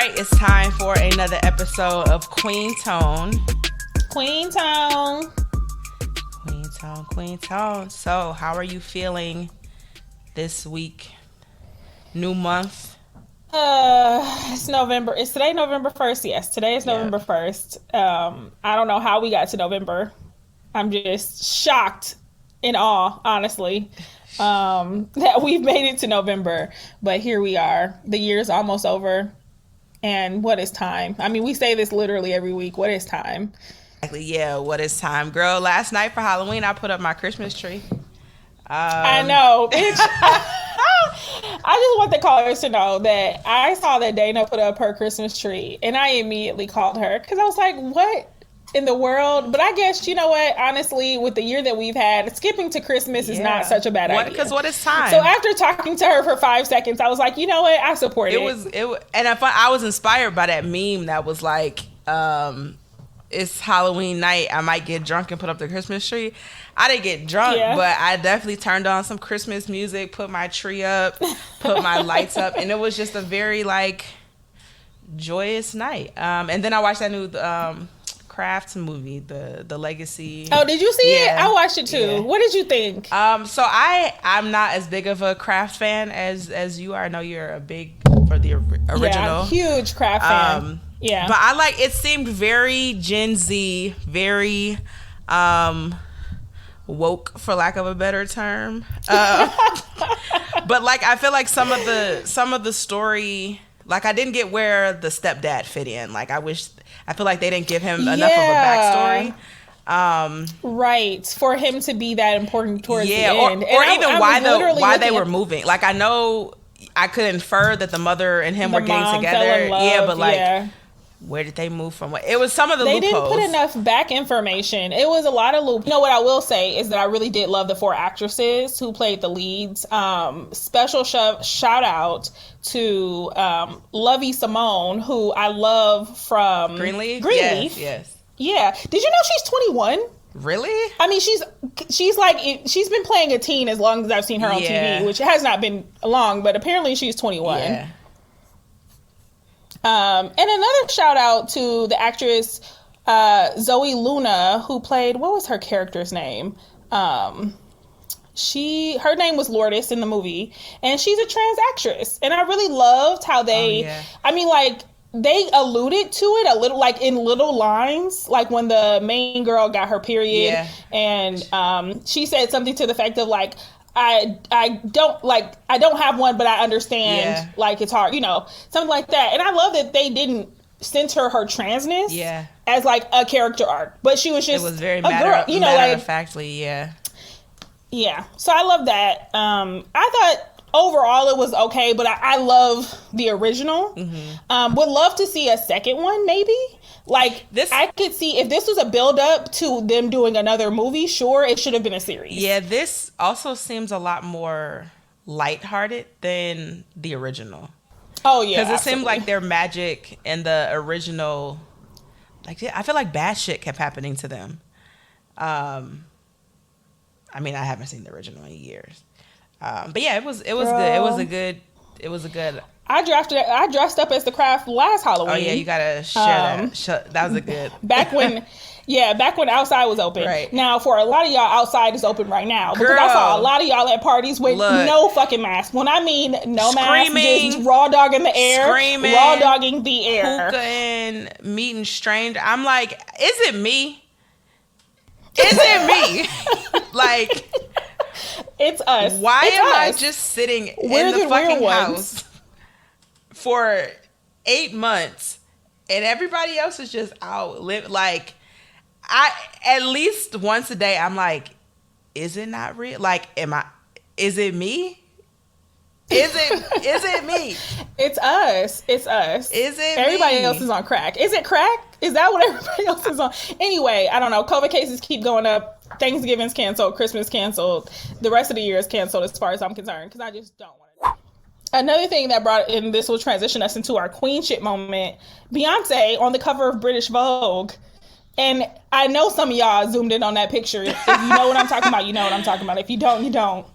right, it's time for another episode of Queen Tone. Queen Tone. Queen Tone, Queen Tone. So, how are you feeling this week? New month? It's November. Is today November 1st? Yes, today is November 1st. I don't know how we got to November. I'm just shocked, in awe, honestly, that we've made it to November. But here we are. The year's almost over. And what is time? I mean, we say this literally every week. What is time? Exactly. Yeah, what is time? Girl, last night for Halloween, I put up my Christmas tree. I know, bitch. I just want the callers to know that I saw that Dana put up her Christmas tree, and I immediately called her because I was like, what in the world? But I guess, you know what, honestly, with the year that we've had, skipping to Christmas is not such a bad idea. Because what is time? So after talking to her for 5 seconds, I was like, you know what, I support it. And I was inspired by that meme that was like, it's Halloween night, I might get drunk and put up the Christmas tree. I didn't get drunk, but I definitely turned on some Christmas music, put my tree up, put my lights up, and it was just a very like joyous night. And then I watched that new Crafts movie, the Legacy. Oh, did you see it? I watched it too. Yeah. What did you think? So I'm not as big of a Craft fan as you are. I know you're a big for the original. Yeah, huge Craft fan. Yeah, but I like it. Seemed very Gen Z, very woke, for lack of a better term. But like I feel like some of the story, like I didn't get where the stepdad fit in. Like I feel like they didn't give him enough of a backstory. Right, for him to be that important towards the end, or even why they were moving. Like I know I could infer that the mother and him were getting together. Yeah, but like. Where did they move from? It was some of the loopholes. They didn't put enough back information. It was a lot of loop. You know what I will say is that I really did love the 4 actresses who played the leads. Special shout out to Lovey Simone, who I love from Greenleaf. Yes. Yeah. Did you know she's 21? Really? I mean, she's like, she's been playing a teen as long as I've seen her on TV, which has not been long, but apparently she's 21. Yeah. And another shout out to the actress Zoe Luna, who played, what was her character's name? Her name was Lourdes in the movie, and she's a trans actress. And I really loved how they, I mean, like, they alluded to it a little, like in little lines, like when the main girl got her period, and she said something to the effect of like, I don't have one, but I understand, like, it's hard, something like that. And I love that they didn't center her transness as, like, a character arc. But she was just it was very a girl, matter of factly, Yeah. So I love that. I thought overall it was okay, but I love the original. Mm-hmm. Would love to see a second one, maybe. Like, I could see if this was a build-up to them doing another movie, sure, it should have been a series. Yeah, this also seems a lot more lighthearted than the original. Oh, yeah, because it seemed like their magic in the original, like, I feel like bad shit kept happening to them. I mean, I haven't seen the original in years. But yeah, it was good. It was a good... I dressed up as the Craft last Halloween. Oh yeah, you gotta share that. That was a good back when outside was open. Right. Now for a lot of y'all, outside is open right now because I saw a lot of y'all at parties with no fucking mask. When I mean no mask, just raw dog in the air, screaming, raw dogging the air, hookah and meeting strangers. I'm like, is it me? Is it me? Like, it's us. Why am I just sitting in the fucking house for 8 months and everybody else is just out like at least once a day I'm like, is it not real? Like, is it me? Is it me? It's us. Is it everybody me? else is on crack? Is it crack? Is that what everybody else is on? Anyway, I don't know. COVID cases keep going up. Thanksgiving's canceled. Christmas canceled. The rest of the year is canceled as far as I'm concerned because I just don't want to. Another thing that brought in, this will transition us into our queen shit moment. Beyonce on the cover of British Vogue. And I know some of y'all zoomed in on that picture. If you know what I'm talking about, you know what I'm talking about. If you don't, you don't.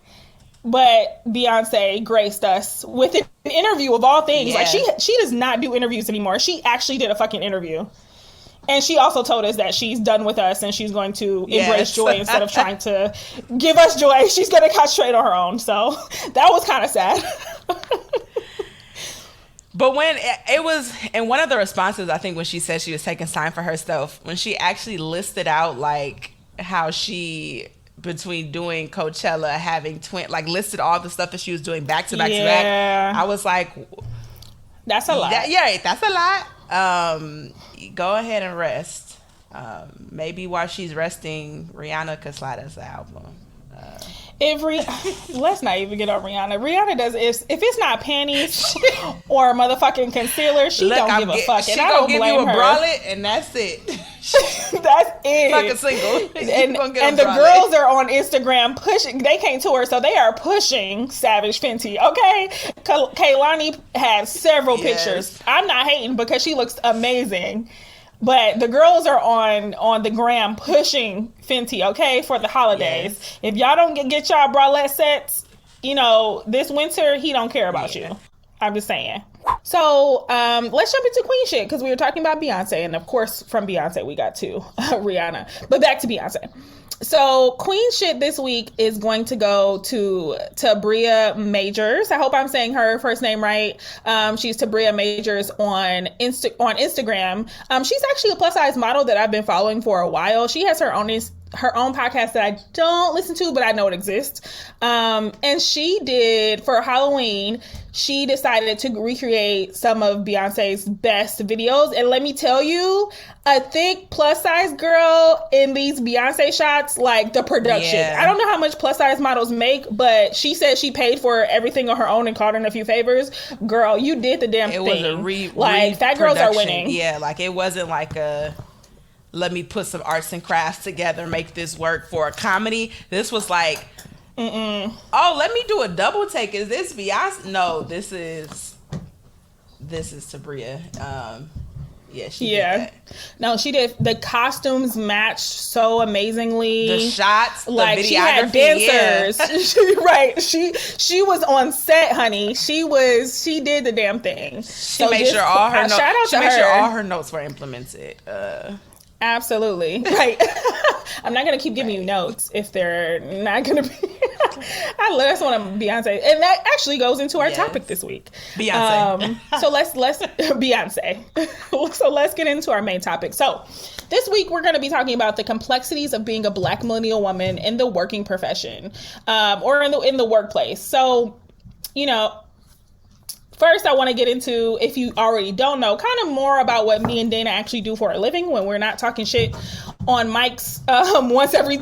But Beyonce graced us with an interview of all things. Yes. Like she does not do interviews anymore. She actually did a fucking interview. And she also told us that she's done with us and she's going to embrace joy instead of trying to give us joy. She's going to concentrate on her own. So that was kind of sad. But when it was in one of the responses, I think when she said she was taking time for herself, when she actually listed out like how she, between doing Coachella, having listed all the stuff that she was doing back to back to back, I was like, that's a lot. That's a lot. Go ahead and rest. Maybe while she's resting, Rihanna could slide us an album. Let's not even get on Rihanna. Rihanna does if it's not panties or motherfucking concealer, she don't give a fuck. And I don't blame her. She gonna give you a bralette, and that's it. That's it. Like a single. And the girls are on Instagram pushing. They can't tour, so they are pushing Savage Fenty. Okay, Kehlani has several pictures. I'm not hating because she looks amazing. But the girls are on the gram pushing Fenty, okay, for the holidays. Yes. If y'all don't get y'all bralette sets, this winter, he don't care about you. I'm just saying. So let's jump into queen shit because we were talking about Beyonce. And of course, from Beyonce, we got to Rihanna. But back to Beyonce. So queen shit this week is going to go to Tabria Majors. I hope I'm saying her first name right. She's Tabria Majors on Instagram. She's actually a plus size model that I've been following for a while. She has her own podcast that I don't listen to, but I know it exists. And she did, for Halloween, she decided to recreate some of Beyonce's best videos. And let me tell you, a thick plus size girl in these Beyonce shots, like the production. Yeah. I don't know how much plus size models make, but she said she paid for everything on her own and called in a few favors. Girl, you did the damn thing. It was a fat girls are winning. Yeah, like it wasn't like let me put some arts and crafts together, make this work for a comedy. This was like, let me do a double take. Is this Beyonce? No, this is Tabria. She did that. No, she did. The costumes matched so amazingly. The shots, the videography. She had dancers. Right. She was on set, honey. She did the damn thing. She made sure all her notes. She made sure all her notes were implemented. Absolutely. Right. I'm not going to keep giving you notes if they're not going to be. That's one of Beyonce. And that actually goes into our topic this week. Beyonce. So let's Beyonce. So let's get into our main topic. So this week we're going to be talking about the complexities of being a Black millennial woman in the working profession, or in the workplace. So, first, I want to get into, if you already don't know, kind of more about what me and Dana actually do for a living when we're not talking shit on mics once every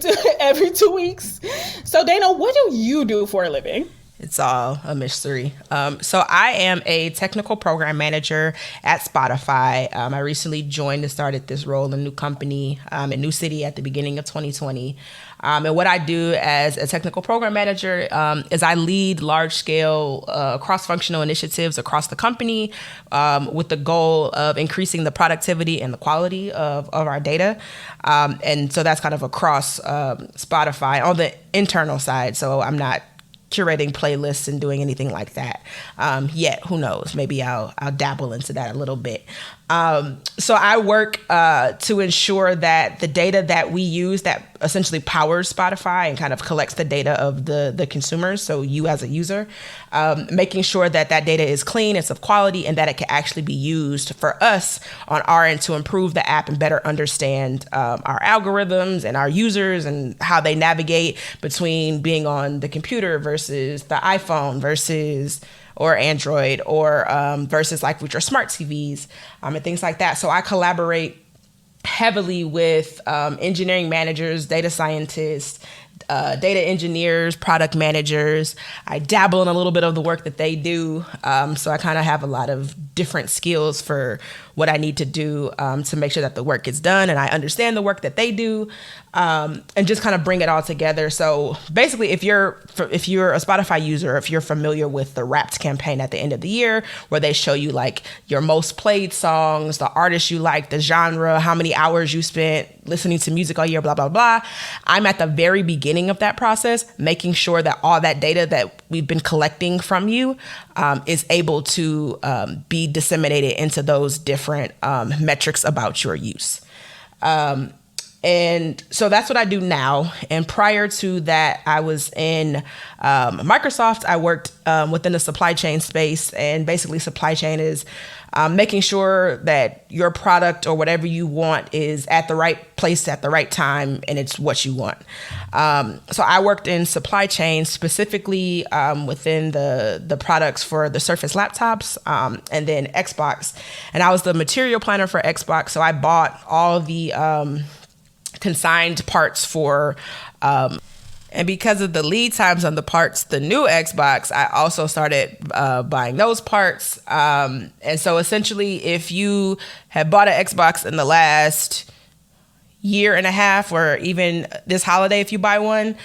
2 weeks. So, Dana, what do you do for a living? It's all a mystery. So I am a technical program manager at Spotify. I recently joined and started this role in a new company in New City at the beginning of 2020. And what I do as a technical program manager is I lead large-scale cross-functional initiatives across the company with the goal of increasing the productivity and the quality of our data. And so that's kind of across Spotify on the internal side. So I'm not curating playlists and doing anything like that yet. Who knows? Maybe I'll dabble into that a little bit. So I work to ensure that the data that we use that essentially powers Spotify and kind of collects the data of the consumers, so you as a user, making sure that data is clean, it's of quality, and that it can actually be used for us on our end to improve the app and better understand our algorithms and our users and how they navigate between being on the computer versus the iPhone versus or Android or versus like with your smart TVs and things like that. So I collaborate heavily with engineering managers, data scientists, data engineers, product managers. I dabble in a little bit of the work that they do. So I kind of have a lot of different skills for what I need to do to make sure that the work gets done and I understand the work that they do, and just kind of bring it all together. So basically, if you're a Spotify user, if you're familiar with the Wrapped campaign at the end of the year, where they show you like your most played songs, the artists you like, the genre, how many hours you spent listening to music all year, blah, blah, blah. I'm at the very beginning of that process, making sure that all that data that we've been collecting from you is able to be disseminated into those different metrics about your use. And so that's what I do now. And prior to that, I was in Microsoft. I worked within the supply chain space. And basically, supply chain is making sure that your product or whatever you want is at the right place at the right time, and it's what you want. So I worked in supply chain, specifically within the products for the Surface laptops and then Xbox. And I was the material planner for Xbox. So I bought all the consigned parts for and because of the lead times on the parts, the new Xbox, I also started buying those parts. And so essentially, if you have bought an Xbox in the last year and a half, or even this holiday, if you buy one,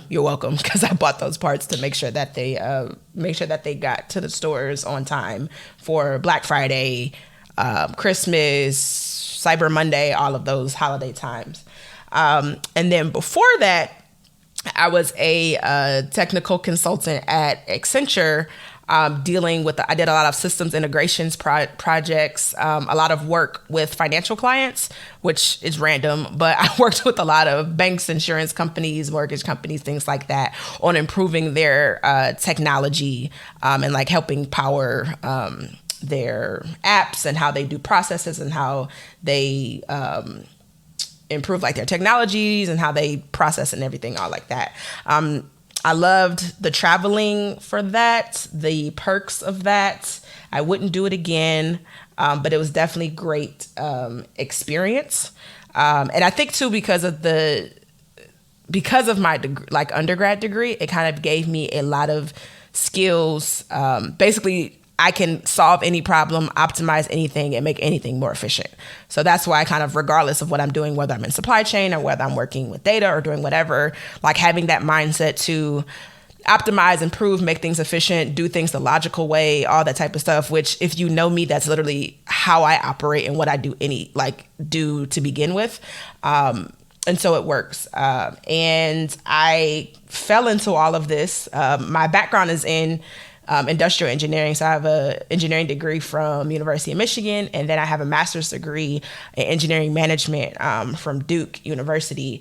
you're welcome, because I bought those parts to make sure that they got to the stores on time for Black Friday, Christmas, Cyber Monday, all of those holiday times. And then before that, I was a technical consultant at Accenture, dealing with I did a lot of systems integrations projects, a lot of work with financial clients, which is random, but I worked with a lot of banks, insurance companies, mortgage companies, things like that, on improving their technology and like helping power their apps and how they do processes and how they improve like their technologies and how they process and everything, all like that. I loved the traveling for that, the perks of that. I wouldn't do it again, but it was definitely great experience. And I think too, because of my undergrad degree, it kind of gave me a lot of skills. Basically, I can solve any problem, optimize anything, and make anything more efficient. So that's why I kind of, regardless of what I'm doing, whether I'm in supply chain or whether I'm working with data or doing whatever, like having that mindset to optimize, improve, make things efficient, do things the logical way, all that type of stuff, which if you know me, that's literally how I operate and what I do do to begin with. And so it works. And I fell into all of this. My background is in industrial engineering. So I have an engineering degree from University of Michigan, and then I have a master's degree in engineering management from Duke University.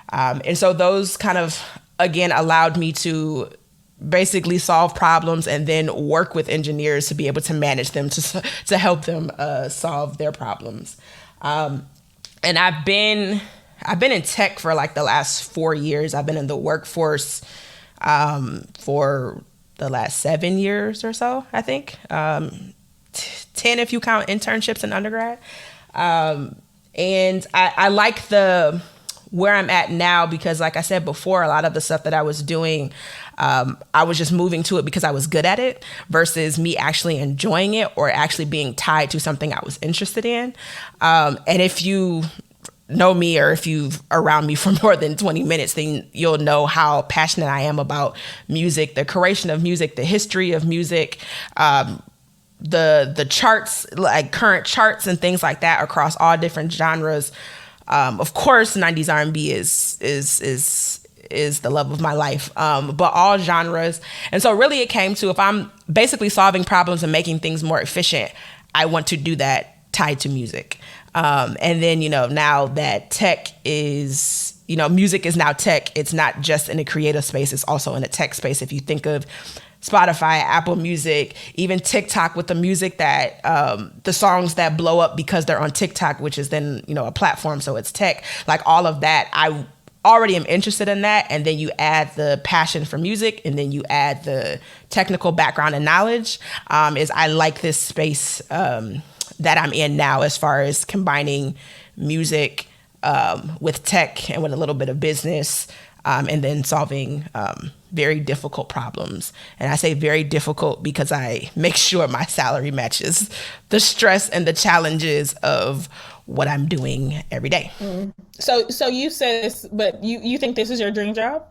And so those kind of, again, allowed me to basically solve problems and then work with engineers to be able to manage them, to help them solve their problems. And I've been in tech for like the last 4 years. I've been in the workforce for the last 7 years or so, I think. 10 if you count internships in undergrad. And I like where I'm at now, because like I said before, a lot of the stuff that I was doing, I was just moving to it because I was good at it versus me actually enjoying it or actually being tied to something I was interested in. And if you know me, or if you've around me for more than 20 minutes, then you'll know how passionate I am about music, the creation of music, the history of music, the charts, like current charts and things like that across all different genres. Of course, 90s R&B is the love of my life, but all genres. And so really it came to, if I'm basically solving problems and making things more efficient, I want to do that tied to music. And then, now that tech is, music is now tech. It's not just in a creative space. It's also in a tech space. If you think of Spotify, Apple Music, even TikTok, with the music that, the songs that blow up because they're on TikTok, which is then, a platform. So it's tech, like all of that. I already am interested in that. And then you add the passion for music, and then you add the technical background and knowledge, is I like this space, that I'm in now, as far as combining music with tech and with a little bit of business, and then solving very difficult problems. And I say very difficult because I make sure my salary matches the stress and the challenges of what I'm doing every day. So you said this, but you think this is your dream job?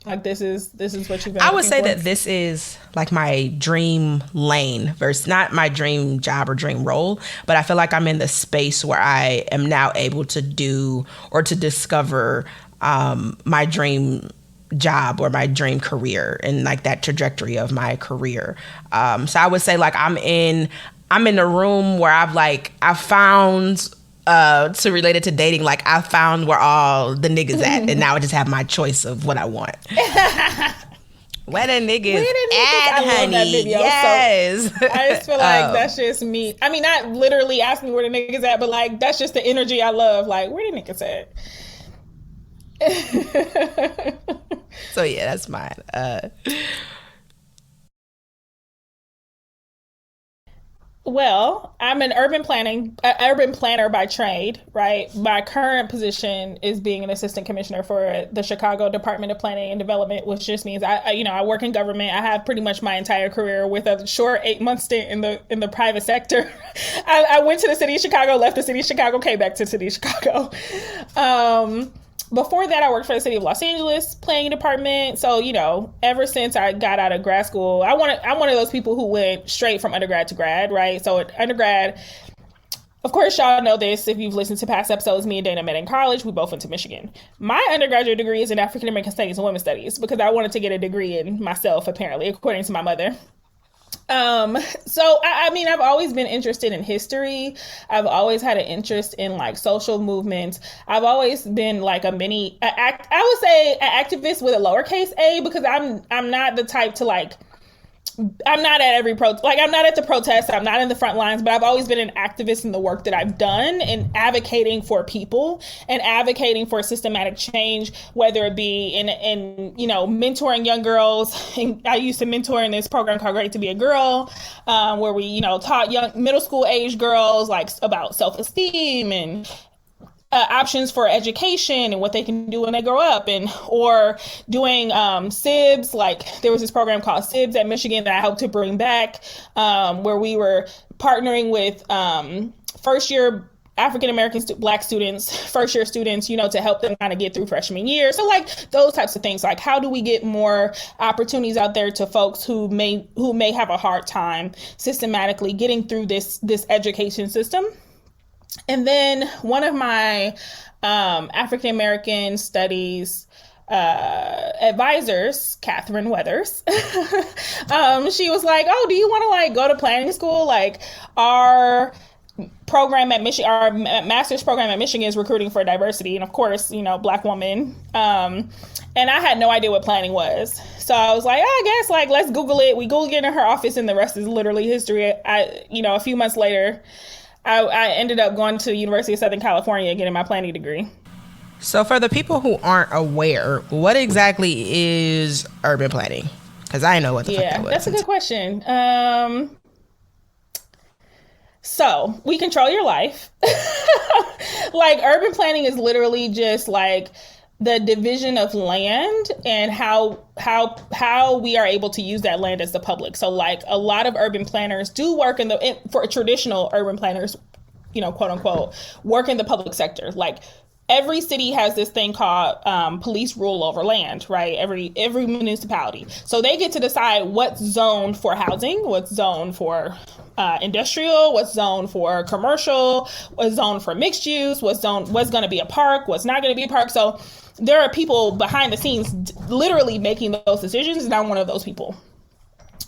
Like this is what you've been I would say for? that this is like my dream lane versus not my dream job or dream role, but I feel like I'm in the space where I am now able to do or to discover my dream job or my dream career and like that trajectory of my career. So I would say like I'm in a room where I've found to relate it to dating, like I found where all the niggas at, and now I just have my choice of what I want. Where the niggas at, I honey? love that video. Yes. So I just feel like that's just me. I mean, not literally asking where the niggas at, but like that's just the energy I love. Like, where the niggas at? So yeah, that's mine. Well, I'm an urban planner by trade, right? My current position is being an assistant commissioner for the Chicago Department of Planning and Development, which just means I work in government. I have pretty much my entire career with a short 8-month stint in the private sector. I went to the city of Chicago, left the city of Chicago, came back to the city of Chicago. Before that, I worked for the city of Los Angeles planning department. So, ever since I got out of grad school, I'm one of those people who went straight from undergrad to grad, right? So at undergrad, of course, y'all know this. If you've listened to past episodes, me and Dana met in college. We both went to Michigan. My undergraduate degree is in African American Studies and Women's Studies because I wanted to get a degree in myself, apparently, according to my mother. So I mean, I've always been interested in history. I've always had an interest in like social movements. I've always been like I would say an activist with a lowercase a, because I'm not the type to like, I'm not at I'm not at the protests, I'm not in the front lines, but I've always been an activist in the work that I've done and advocating for people and advocating for systematic change, whether it be in mentoring young girls. And I used to mentor in this program called Great to Be a Girl, where we, taught young middle school age girls like about self-esteem and options for education and what they can do when they grow up, or doing SIBS. Like there was this program called SIBS at Michigan that I helped to bring back, where we were partnering with first year African American Black students, first year students, to help them kind of get through freshman year. So like those types of things, like how do we get more opportunities out there to folks who may have a hard time systematically getting through this education system. And then one of my African American studies advisors, Catherine Weathers, she was like, "Oh, do you want to like go to planning school? Like our program at Michigan, our master's program at Michigan is recruiting for diversity, and of course, Black woman." And I had no idea what planning was, so I was like, I guess like let's Google it. We Googled it in her office, and the rest is literally history. A few months later, I ended up going to the University of Southern California getting my planning degree. So for the people who aren't aware, what exactly is urban planning? Because I know what the fuck that was. That's a good question. So we control your life. Like urban planning is literally just like the division of land and how we are able to use that land as the public. So like a lot of urban planners do work for traditional urban planners, quote unquote, work in the public sector. Like every city has this thing called police rule over land, right? Every municipality. So they get to decide what's zoned for housing, what's zoned for industrial, what's zoned for commercial, what's zoned for mixed use, what's going to be a park, what's not going to be a park. So there are people behind the scenes literally making those decisions, and I'm one of those people.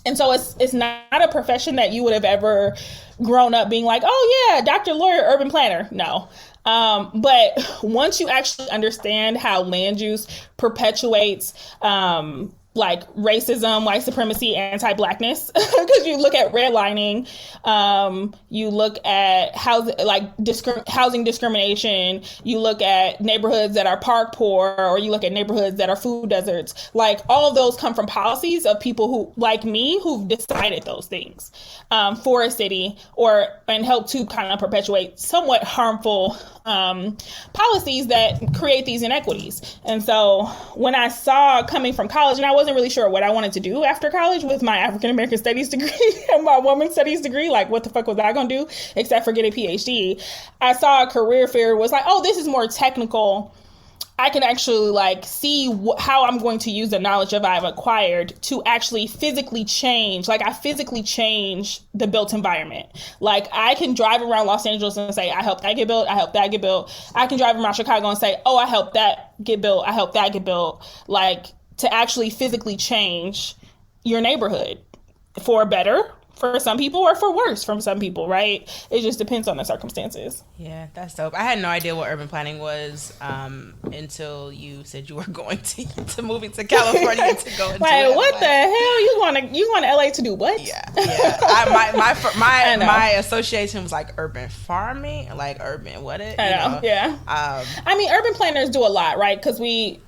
And so it's not a profession that you would have ever grown up being like, oh yeah, doctor, lawyer, urban planner. No. But once you actually understand how land use perpetuates like racism, white supremacy, anti-blackness. Because you look at redlining, you look at housing discrimination, you look at neighborhoods that are park poor, or you look at neighborhoods that are food deserts. Like, all of those come from policies of people who, like me, who've decided those things for a city, and help to kind of perpetuate somewhat harmful policies that create these inequities. And so when I saw, coming from college, and I wasn't really sure what I wanted to do after college with my African American studies degree and my women's studies degree, like, what the fuck was I gonna do except for get a PhD? I saw a career fair, was like, oh, this is more technical. I can actually like see how I'm going to use the knowledge that I've acquired to actually physically change. Like, I physically change the built environment. Like, I can drive around Los Angeles and say, I helped that get built. I helped that get built. I can drive around Chicago and say, oh, I helped that get built. I helped that get built. Like, to actually physically change your neighborhood for better for some people, or for worse from some people, right? It just depends on the circumstances. Yeah, that's dope. I had no idea what urban planning was until you said you were going to moving to California to go into like, it. What the hell? You going to LA to do what? Yeah. My association was like urban farming, like urban Yeah. I mean, urban planners do a lot, right? Because we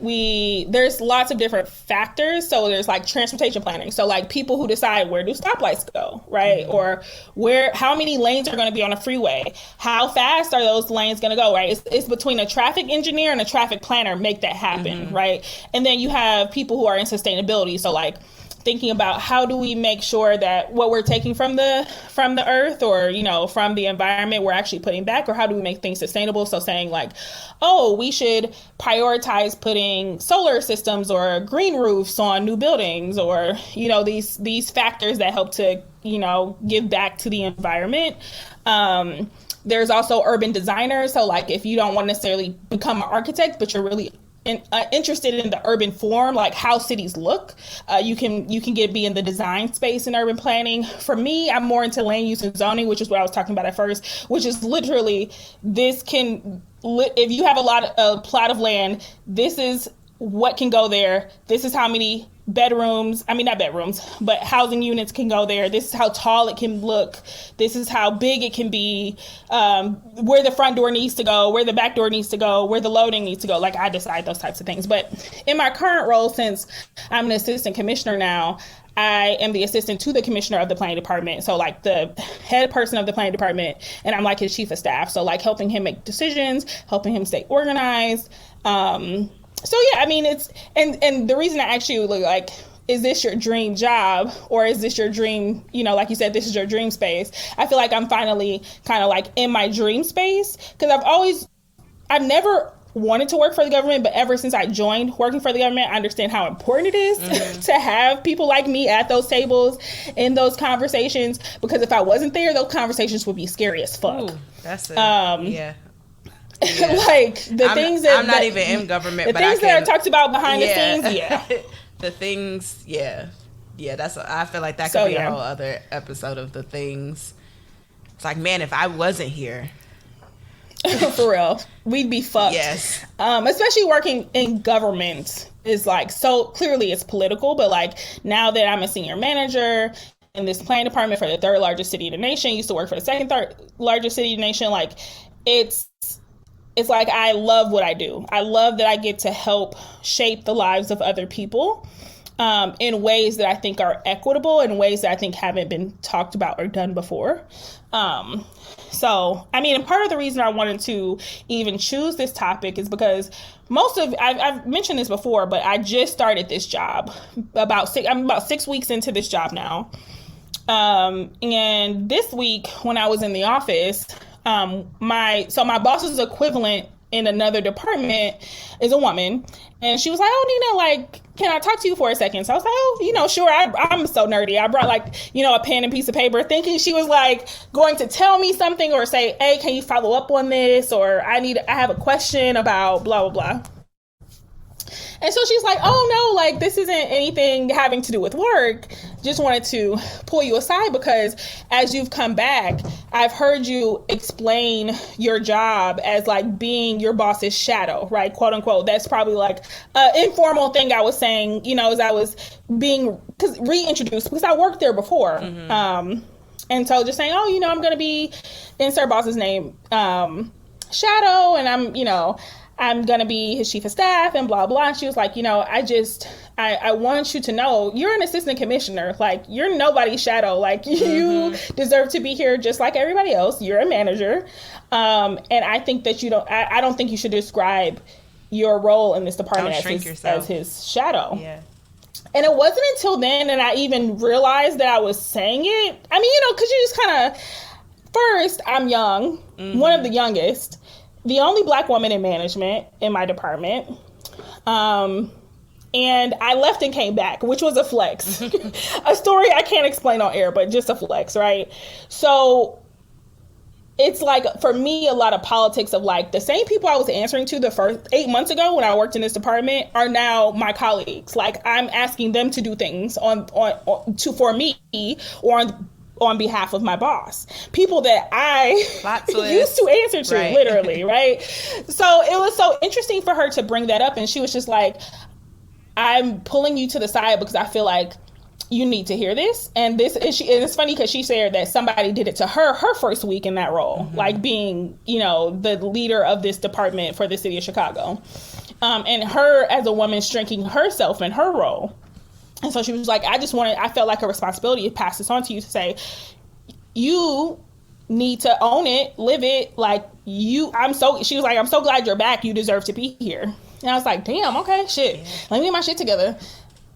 there's lots of different factors. So there's like transportation planning. So like people who decide where do stoplights go, right? Mm-hmm. Or how many lanes are going to be on a freeway? How fast are those lanes going to go, right? It's between a traffic engineer and a traffic planner make that happen, mm-hmm. right? And then you have people who are in sustainability. So like thinking about how do we make sure that what we're taking from the earth, or, you know, from the environment, we're actually putting back, or how do we make things sustainable? So saying like, oh, we should prioritize putting solar systems or green roofs on new buildings, or, you know, these factors that help to, you know, give back to the environment. There's also urban designers. So like if you don't want to necessarily become an architect, but you're really interested in the urban form, like how cities look, you can be in the design space in urban planning. For me, I'm more into land use and zoning, which is what I was talking about at first, which is literally if you have a plot of land, this is what can go there. This is how many not bedrooms, but housing units can go there. This is how tall it can look. This is how big it can be, where the front door needs to go, where the back door needs to go, where the loading needs to go. Like, I decide those types of things. But in my current role, since I'm an assistant commissioner now, I am the assistant to the commissioner of the planning department. So like the head person of the planning department, and I'm like his chief of staff. So like helping him make decisions, helping him stay organized. So yeah, I mean, it's, and the reason I asked you, like, is this your dream job, or is this your dream, you know, like you said, this is your dream space. I feel like I'm finally kind of like in my dream space, because I've never wanted to work for the government, but ever since I joined working for the government, I understand how important it is mm-hmm. to have people like me at those tables, in those conversations, because if I wasn't there, those conversations would be scary as fuck. Ooh, that's it. Yeah. Yeah. Like things that I'm not even in government, the but things that are talked about behind the scenes. Yeah, the things. Yeah. I feel like that could be a whole other episode of the things. It's like, man, if I wasn't here, for real, we'd be fucked. Yes. Especially working in government is like, so clearly it's political, but like now that I'm a senior manager in this planning department for the third largest city in the nation, used to work for the second largest city in the nation, like it's like, I love what I do. I love that I get to help shape the lives of other people in ways that I think are equitable, in ways that I think haven't been talked about or done before. So, I mean, and part of the reason I wanted to even choose this topic is because I've mentioned this before, but I just started this job I'm about 6 weeks into this job now. And this week when I was in the office, my boss's equivalent in another department is a woman, and she was like, "Oh, Nina, like, can I talk to you for a second?" So I was like, "Oh, you know, sure." I'm so nerdy. I brought like, you know, a pen and piece of paper, thinking she was like going to tell me something or say, "Hey, can you follow up on this?" Or I have a question about blah blah blah. And so she's like, "Oh no, like this isn't anything having to do with work." just wanted to pull you aside because as you've come back, I've heard you explain your job as like being your boss's shadow, right? Quote unquote. That's probably like an informal thing I was saying, you know, as I was being reintroduced because I worked there before. And so just saying, oh, you know, I'm going to be, insert boss's name, shadow, and I'm going to be his chief of staff and blah, blah. And she was like, you know, I want you to know you're an assistant commissioner. Like, you're nobody's shadow. Like, you deserve to be here just like everybody else. You're a manager. And I think that I don't think you should describe your role in this department as his shadow. Yeah. And it wasn't until then that I even realized that I was saying it. I mean, you know, because you just kind of, first, I'm young, one of the youngest, the only Black woman in management in my department. And I left and came back, which was a flex. A story I can't explain on air, but just a flex, right? So it's like, for me, a lot of politics of like the same people I was answering to the first 8 months ago when I worked in this department are now my colleagues. Like, I'm asking them to do things for me or on behalf of my boss. People that I used to answer to, right. Literally, right? So it was so interesting for her to bring that up. And she was just like, I'm pulling you to the side because I feel like you need to hear this. And it's funny because she said that somebody did it to her first week in that role, like being, you know, the leader of this department for the city of Chicago. And her as a woman shrinking herself in her role. And so she was like, I felt like a responsibility to pass this on to you to say, you need to own it, live it. Like she was like, I'm so glad you're back. You deserve to be here. And I was like, damn, okay, shit. Yeah. Let me get my shit together.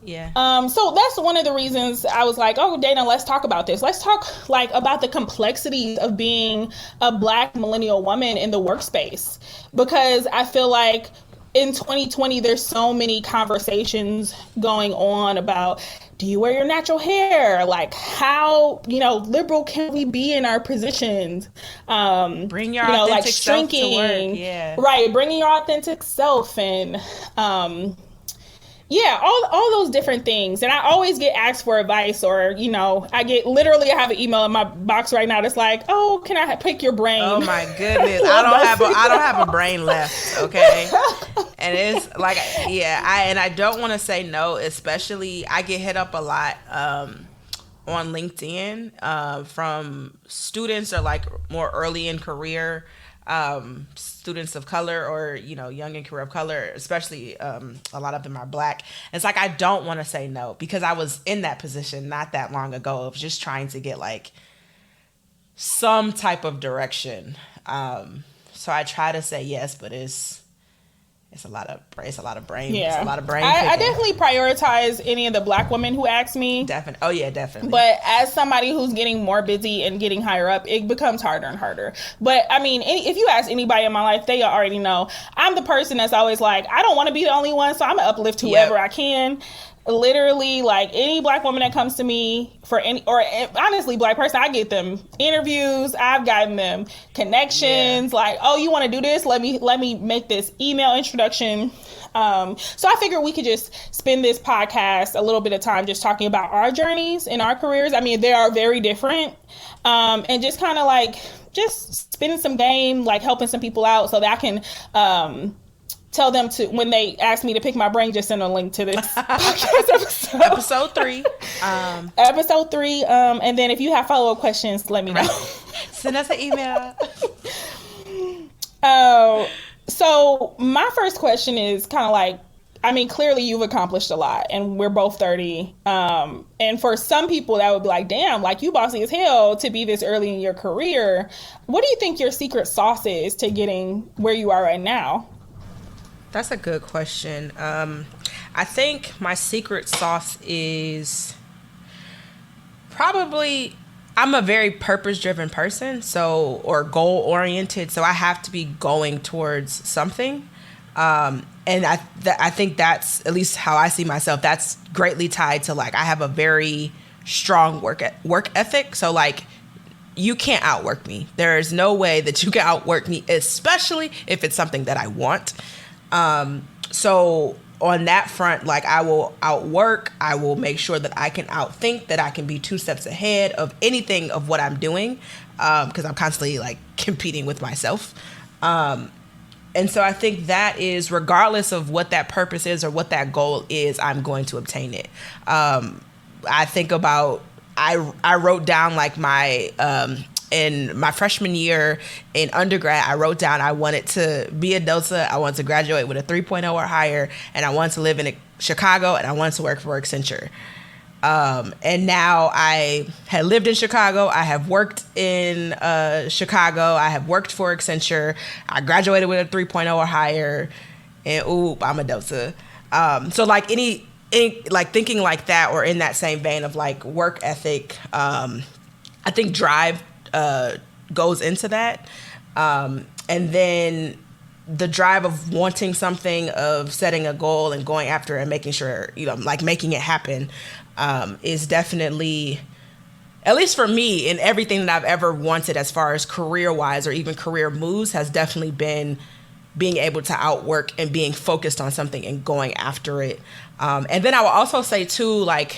Yeah. So that's one of the reasons I was like, oh, Dana, let's talk about this. Let's talk like about the complexities of being a Black millennial woman in the workspace. Because I feel like in 2020, there's so many conversations going on about, do you wear your natural hair? Like, how, you know, liberal can we be in our positions? Bring your authentic self to work. Yeah. Right. Bringing your authentic self and, yeah, all those different things. And I always get asked for advice or, you know, I have an email in my box right now that's like, oh, can I pick your brain? Oh my goodness. I don't have a brain left. Okay. And it's like, yeah, I don't want to say no, especially I get hit up a lot, on LinkedIn, from students or like more early in career, students of color or, you know, young in career of color, especially a lot of them are Black. It's like, I don't want to say no because I was in that position not that long ago of just trying to get like some type of direction. So I try to say yes, but it's a lot of brain. Yeah. It's a lot of brain. I definitely prioritize any of the Black women who ask me. Definitely. Oh yeah, definitely. But as somebody who's getting more busy and getting higher up, it becomes harder and harder. But I mean, if you ask anybody in my life, they already know I'm the person that's always like, I don't want to be the only one, so I'm gonna uplift whoever I can. Literally, like any Black woman that comes to me honestly Black person, I get them interviews. I've gotten them connections. Yeah. Like, oh, you want to do this? Let me make this email introduction. So I figured we could just spend this podcast a little bit of time just talking about our journeys in our careers. I mean, they are very different, and just kind of like just spending some game, like helping some people out so that I can tell them to, when they ask me to pick my brain, just send a link to this podcast episode. Episode 3. Episode 3. And then if you have follow-up questions, let me know. Send us an email. So my first question is kind of like, I mean, clearly you've accomplished a lot and we're both 30. And for some people that would be like, damn, like you bossy as hell to be this early in your career. What do you think your secret sauce is to getting where you are right now? That's a good question. I think my secret sauce is probably, I'm a very purpose-driven person, or goal-oriented, so I have to be going towards something. And I think that's, at least how I see myself, that's greatly tied to, like, I have a very strong work ethic. So, like, you can't outwork me. There is no way that you can outwork me, especially if it's something that I want. So on that front, like I will outwork, I will make sure that I can outthink, that I can be 2 steps ahead of anything of what I'm doing, because I'm constantly like competing with myself. And so I think that is, regardless of what that purpose is or what that goal is, I'm going to obtain it. I think about, I wrote down like my, in my freshman year in undergrad, I wrote down I wanted to be a Delta, I wanted to graduate with a 3.0 or higher, and I wanted to live in Chicago, and I wanted to work for Accenture. And now I had lived in Chicago. I have worked in Chicago. I have worked for Accenture. I graduated with a 3.0 or higher, and oop, I'm a Delta. So like any like thinking like that, or in that same vein of like work ethic, I think drive goes into that. And then the drive of wanting something, of setting a goal and going after it and making sure, like making it happen, is definitely, at least for me, in everything that I've ever wanted as far as career-wise or even career moves, has definitely been being able to outwork and being focused on something and going after it. And then I will also say too, like,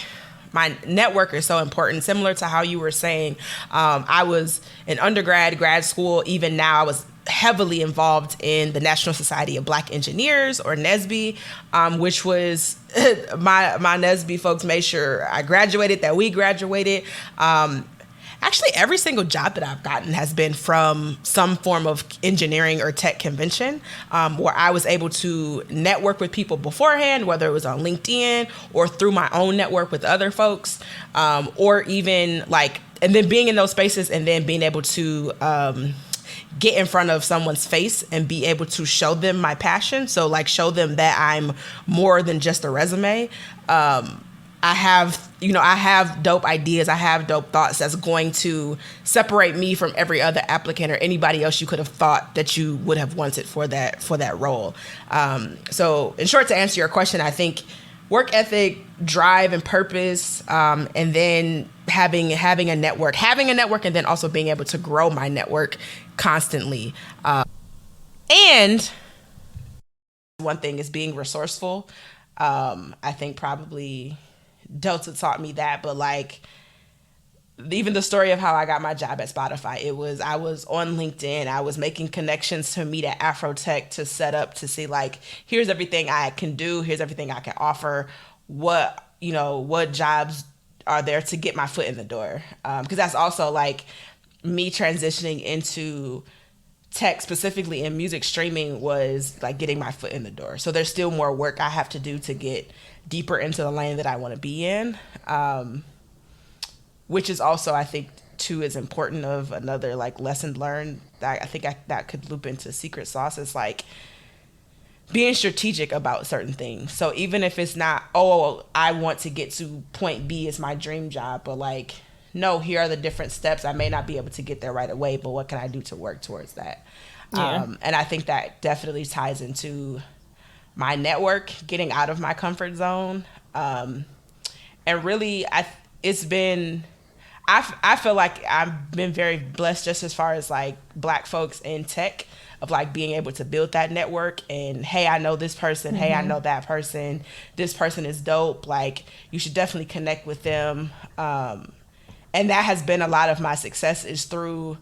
my network is so important, similar to how you were saying. I was in undergrad, grad school, even now I was heavily involved in the National Society of Black Engineers, or NSBE, which was my NSBE folks made sure I graduated, that we graduated. Actually, every single job that I've gotten has been from some form of engineering or tech convention, where I was able to network with people beforehand, whether it was on LinkedIn or through my own network with other folks, or even like, and then being in those spaces and then being able to get in front of someone's face and be able to show them my passion. So like show them that I'm more than just a resume. I have dope ideas. I have dope thoughts that's going to separate me from every other applicant or anybody else you could have thought that you would have wanted for that role. So in short, to answer your question, I think work ethic, drive, and purpose, and then having a network, and then also being able to grow my network constantly. And one thing is being resourceful. I think probably Delta taught me that, but like even the story of how I got my job at Spotify, I was on LinkedIn, I was making connections to meet at Afrotech to set up to see like, here's everything I can do, here's everything I can offer, what jobs are there to get my foot in the door, because that's also like me transitioning into tech, specifically in music streaming, was like getting my foot in the door. So there's still more work I have to do to get deeper into the lane that I want to be in, which is also, I think, too, is important of another like lesson learned that I think that could loop into secret sauce. Is like being strategic about certain things. So even if it's not, I want to get to point B is my dream job, but like, no, here are the different steps. I may not be able to get there right away, but what can I do to work towards that? Yeah. And I think that definitely ties into my network, getting out of my comfort zone. And really, I feel like I've been very blessed just as far as like Black folks in tech, of like being able to build that network and, hey, I know this person, hey, I know that person, this person is dope, like you should definitely connect with them. And that has been a lot of my success, is through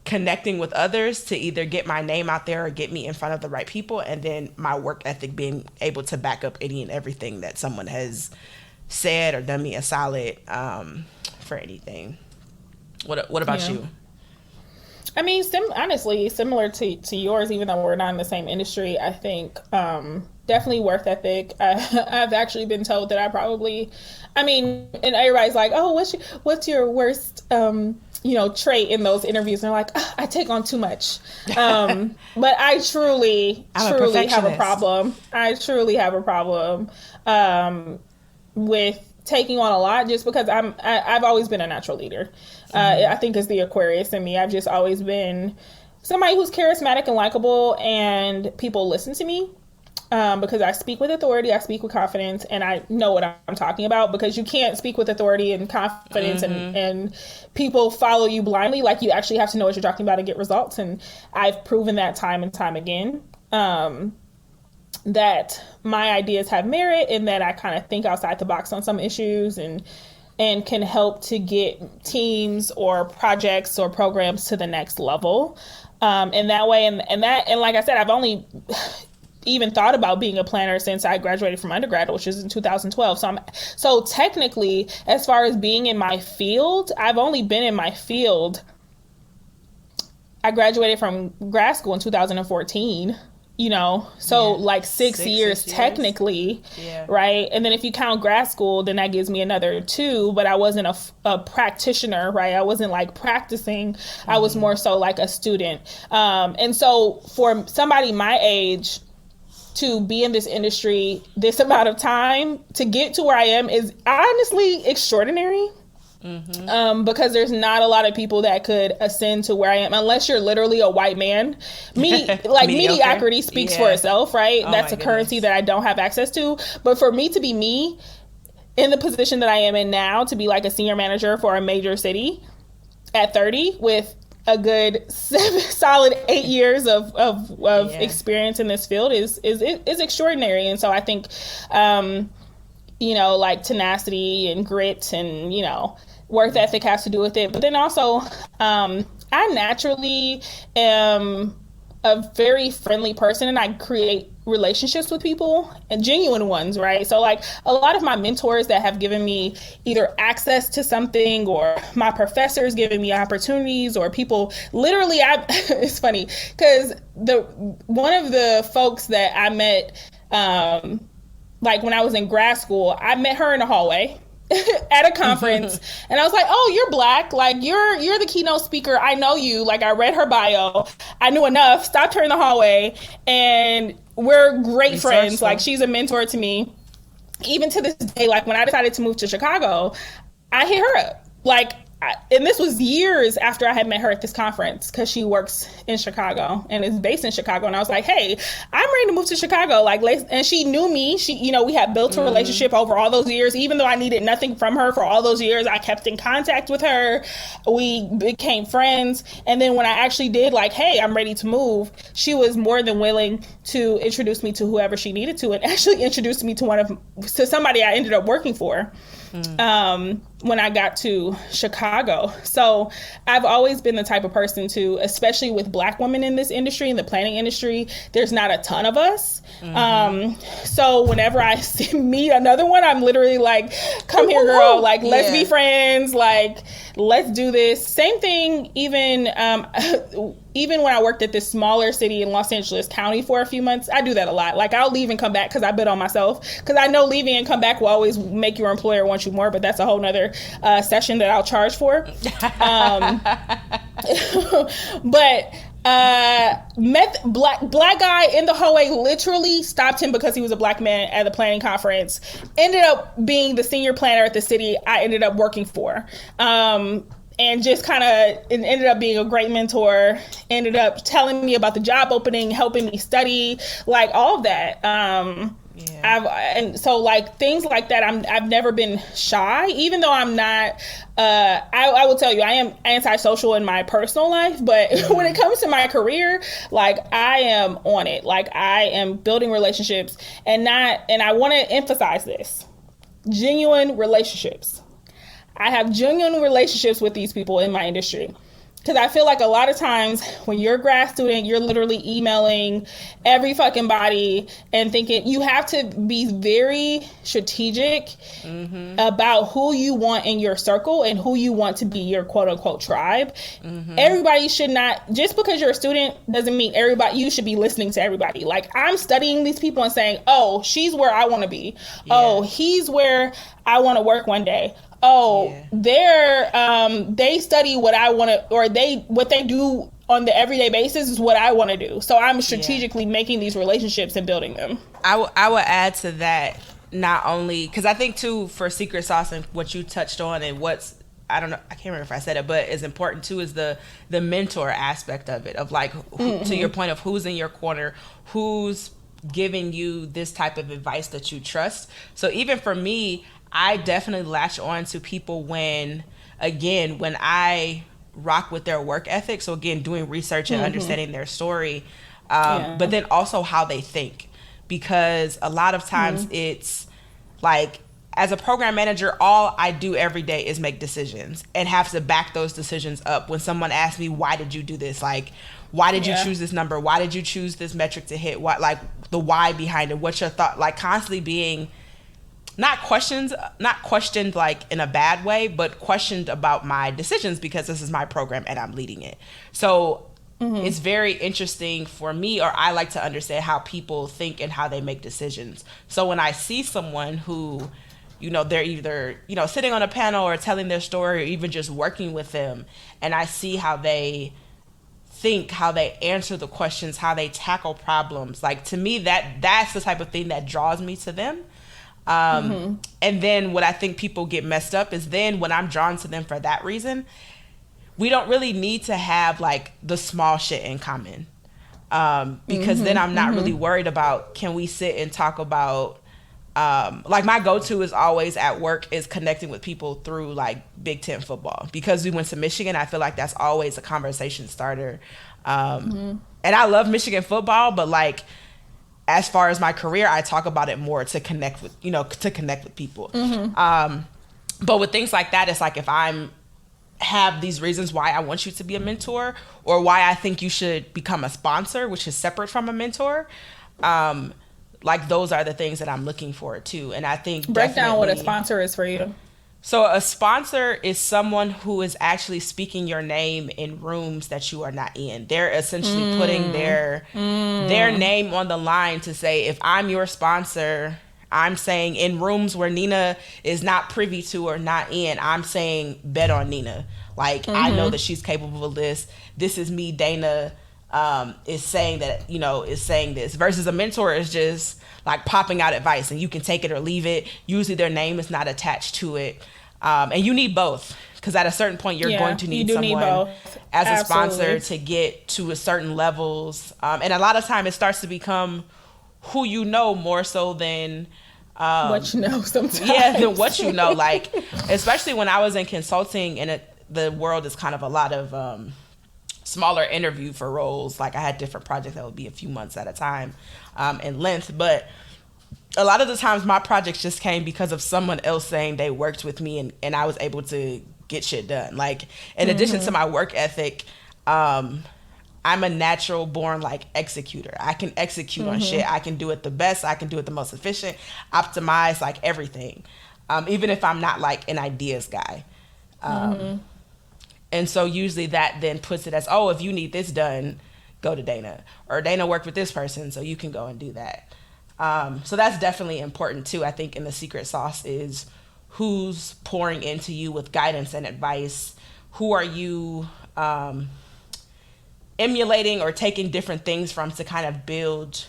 connecting with others to either get my name out there or get me in front of the right people, and then my work ethic being able to back up any and everything that someone has said or done me a solid for anything. What about you? I mean, honestly, similar to yours, even though we're not in the same industry, I think definitely work ethic. I've actually been told that and everybody's like, oh, what's your worst trait in those interviews? And they're like, I take on too much. But I truly have a problem. I truly have a problem with taking on a lot, just because I've always been a natural leader. I think it's the Aquarius in me. I've just always been somebody who's charismatic and likable, and people listen to me because I speak with authority, I speak with confidence, and I know what I'm talking about, because you can't speak with authority and confidence and people follow you blindly. Like, you actually have to know what you're talking about and get results, and I've proven that time and time again. that my ideas have merit and that I kind of think outside the box on some issues and can help to get teams or projects or programs to the next level. In that way, and like I said, I've only even thought about being a planner since I graduated from undergrad, which is in 2012. So technically, as far as being in my field, I've only been in my field. I graduated from grad school in 2014. So like six years technically, right? And then if you count grad school, then that gives me another 2, but I wasn't a practitioner, right? I wasn't like practicing. I was more so like a student. And so for somebody my age to be in this industry this amount of time to get to where I am is honestly extraordinary. Because there's not a lot of people that could ascend to where I am unless you're literally a white man. Mediocrity speaks for itself, right? That's a currency that I don't have access to. But for me to be me in the position that I am in now, to be like a senior manager for a major city at 30 with a good solid 8 years of experience in this field is extraordinary. And so I think like tenacity and grit and work ethic has to do with it. But then also, I naturally am a very friendly person and I create relationships with people and genuine ones, right? So like a lot of my mentors that have given me either access to something or my professors giving me opportunities or people literally, it's funny because one of the folks that I met, like when I was in grad school, I met her in the hallway at a conference and I was like, oh, you're Black, like you're the keynote speaker, I know you. Like I read her bio, I knew enough, stopped her in the hallway, and we're great friends. Like she's a mentor to me even to this day. Like when I decided to move to Chicago, I hit her up, like and this was years after I had met her at this conference because she works in Chicago and is based in Chicago. And I was like, hey, I'm ready to move to Chicago. And she knew me. She, we had built a relationship over all those years. Even though I needed nothing from her for all those years, I kept in contact with her. We became friends. And then when I actually did like, hey, I'm ready to move, she was more than willing to introduce me to whoever she needed to, and actually introduced me to somebody I ended up working for. When I got to Chicago. So I've always been the type of person to, especially with Black women in this industry, in the planning industry, there's not a ton of us. So whenever I meet another one, I'm literally like, come here, girl, like, let's be friends. Like, let's do this. Same thing, even when I worked at this smaller city in Los Angeles County for a few months, I do that a lot. Like I'll leave and come back because I bet on myself. Because I know leaving and come back will always make your employer want you more, but that's a whole nother session that I'll charge for. But met black guy in the hallway, literally stopped him because he was a Black man at the planning conference. Ended up being the senior planner at the city I ended up working for. And just kind of ended up being a great mentor, ended up telling me about the job opening, helping me study, like all of that. And so like things like that, I've never been shy, even though I'm not, I will tell you, I am antisocial in my personal life, but when it comes to my career, like I am on it. Like I am building relationships and I want to emphasize this, genuine relationships. I have genuine relationships with these people in my industry. Because I feel like a lot of times when you're a grad student, you're literally emailing every fucking body and thinking you have to be very strategic about who you want in your circle and who you want to be your quote unquote tribe. Everybody should not, just because you're a student doesn't mean you should be listening to everybody. Like I'm studying these people and saying, oh, she's where I want to be. Yeah. Oh, he's where I want to work one day. They study what I want to, or what they do on the everyday basis is what I want to do. So I'm strategically making these relationships and building them. I would add to that, not only, because I think too, for secret sauce and what you touched on and I don't know, I can't remember if I said it, but is important too is the mentor aspect of it, of like, to your point of who's in your corner, who's giving you this type of advice that you trust. So even for me, I definitely latch on to people when I rock with their work ethic. So again, doing research and understanding their story, but then also how they think. because a lot of times it's like, as a program manager, all I do every day is make decisions and have to back those decisions up. When someone asks me, why did you do this? Like, why did you choose this number? Why did you choose this metric to hit? What, like, the why behind it? What's your thought? Like, constantly being not questioned like in a bad way, but questioned about my decisions, because this is my program and I'm leading it. So it's very interesting for me, or I like to understand how people think and how they make decisions. So when I see someone who, you know, they're either, you know, sitting on a panel or telling their story, or even just working with them, and I see how they think, how they answer the questions, how they tackle problems, like, to me, that's the type of thing that draws me to them. And then what I think people get messed up is then when I'm drawn to them for that reason, we don't really need to have like the small shit in common. Because then I'm not really worried about, can we sit and talk about, like, my go-to is always at work is connecting with people through like Big Ten football, because we went to Michigan. I feel like that's always a conversation starter. And I love Michigan football, but like, as far as my career, I talk about it more to connect with, you know, to connect with people. But with things like that, it's like, if I'm have these reasons why I want you to be a mentor, or why I think you should become a sponsor, which is separate from a mentor, like, those are the things that I'm looking for too. And I think break down what a sponsor is for you. So a sponsor is someone who is actually speaking your name in rooms that you are not in. They're essentially putting their name on the line to say, if I'm your sponsor, I'm saying in rooms where Nina is not privy to or not in, I'm saying bet on Nina. Like, I know that she's capable of this. This is me, Dana, is saying that, you know, is saying this. Versus a mentor is just like popping out advice, and you can take it or leave it. Usually their name is not attached to it. And you need both, because at a certain point you're going to need someone as a sponsor to get to a certain levels. And a lot of time it starts to become who you know more so than what you know sometimes. Yeah, than what you know. Like, especially when I was in consulting, and the world is kind of a lot of smaller interview for roles. Like, I had different projects that would be a few months at a time in length, but a lot of the times my projects just came because of someone else saying they worked with me, and I was able to get shit done. Like, in addition to my work ethic, I'm a natural born like executor. I can execute on shit. I can do it the best. I can do it the most efficient, optimize like everything. Even if I'm not like an ideas guy. And so usually that then puts it as, oh, if you need this done, go to Dana, or Dana worked with this person, so you can go and do that. So that's definitely important too. I think in the secret sauce is who's pouring into you with guidance and advice. Who are you emulating or taking different things from to kind of build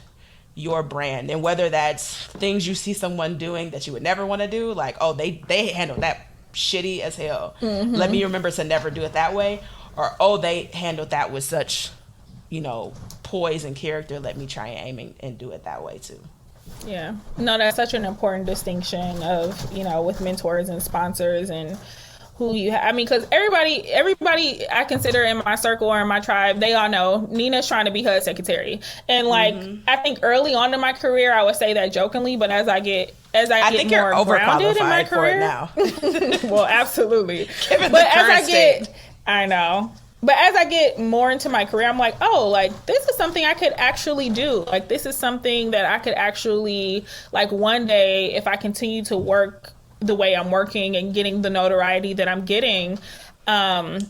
your brand? And whether that's things you see someone doing that you would never want to do, like, oh, they handle that shitty as hell. Let me remember to never do it that way. Or, oh, they handled that with such, you know, poise and character. Let me try and aim and do it that way too. Yeah. No, that's such an important distinction of, you know, with mentors and sponsors and who you have. I mean, because everybody I consider in my circle or in my tribe, they all know Nina's trying to be her secretary. And like, I think early on in my career, I would say that jokingly, but as I get more grounded in my career now. Well, absolutely. I know. But as I get more into my career, I'm like, oh, like, this is something I could actually do. Like, this is something that I could actually, like, one day, if I continue to work the way I'm working and getting the notoriety that I'm getting, and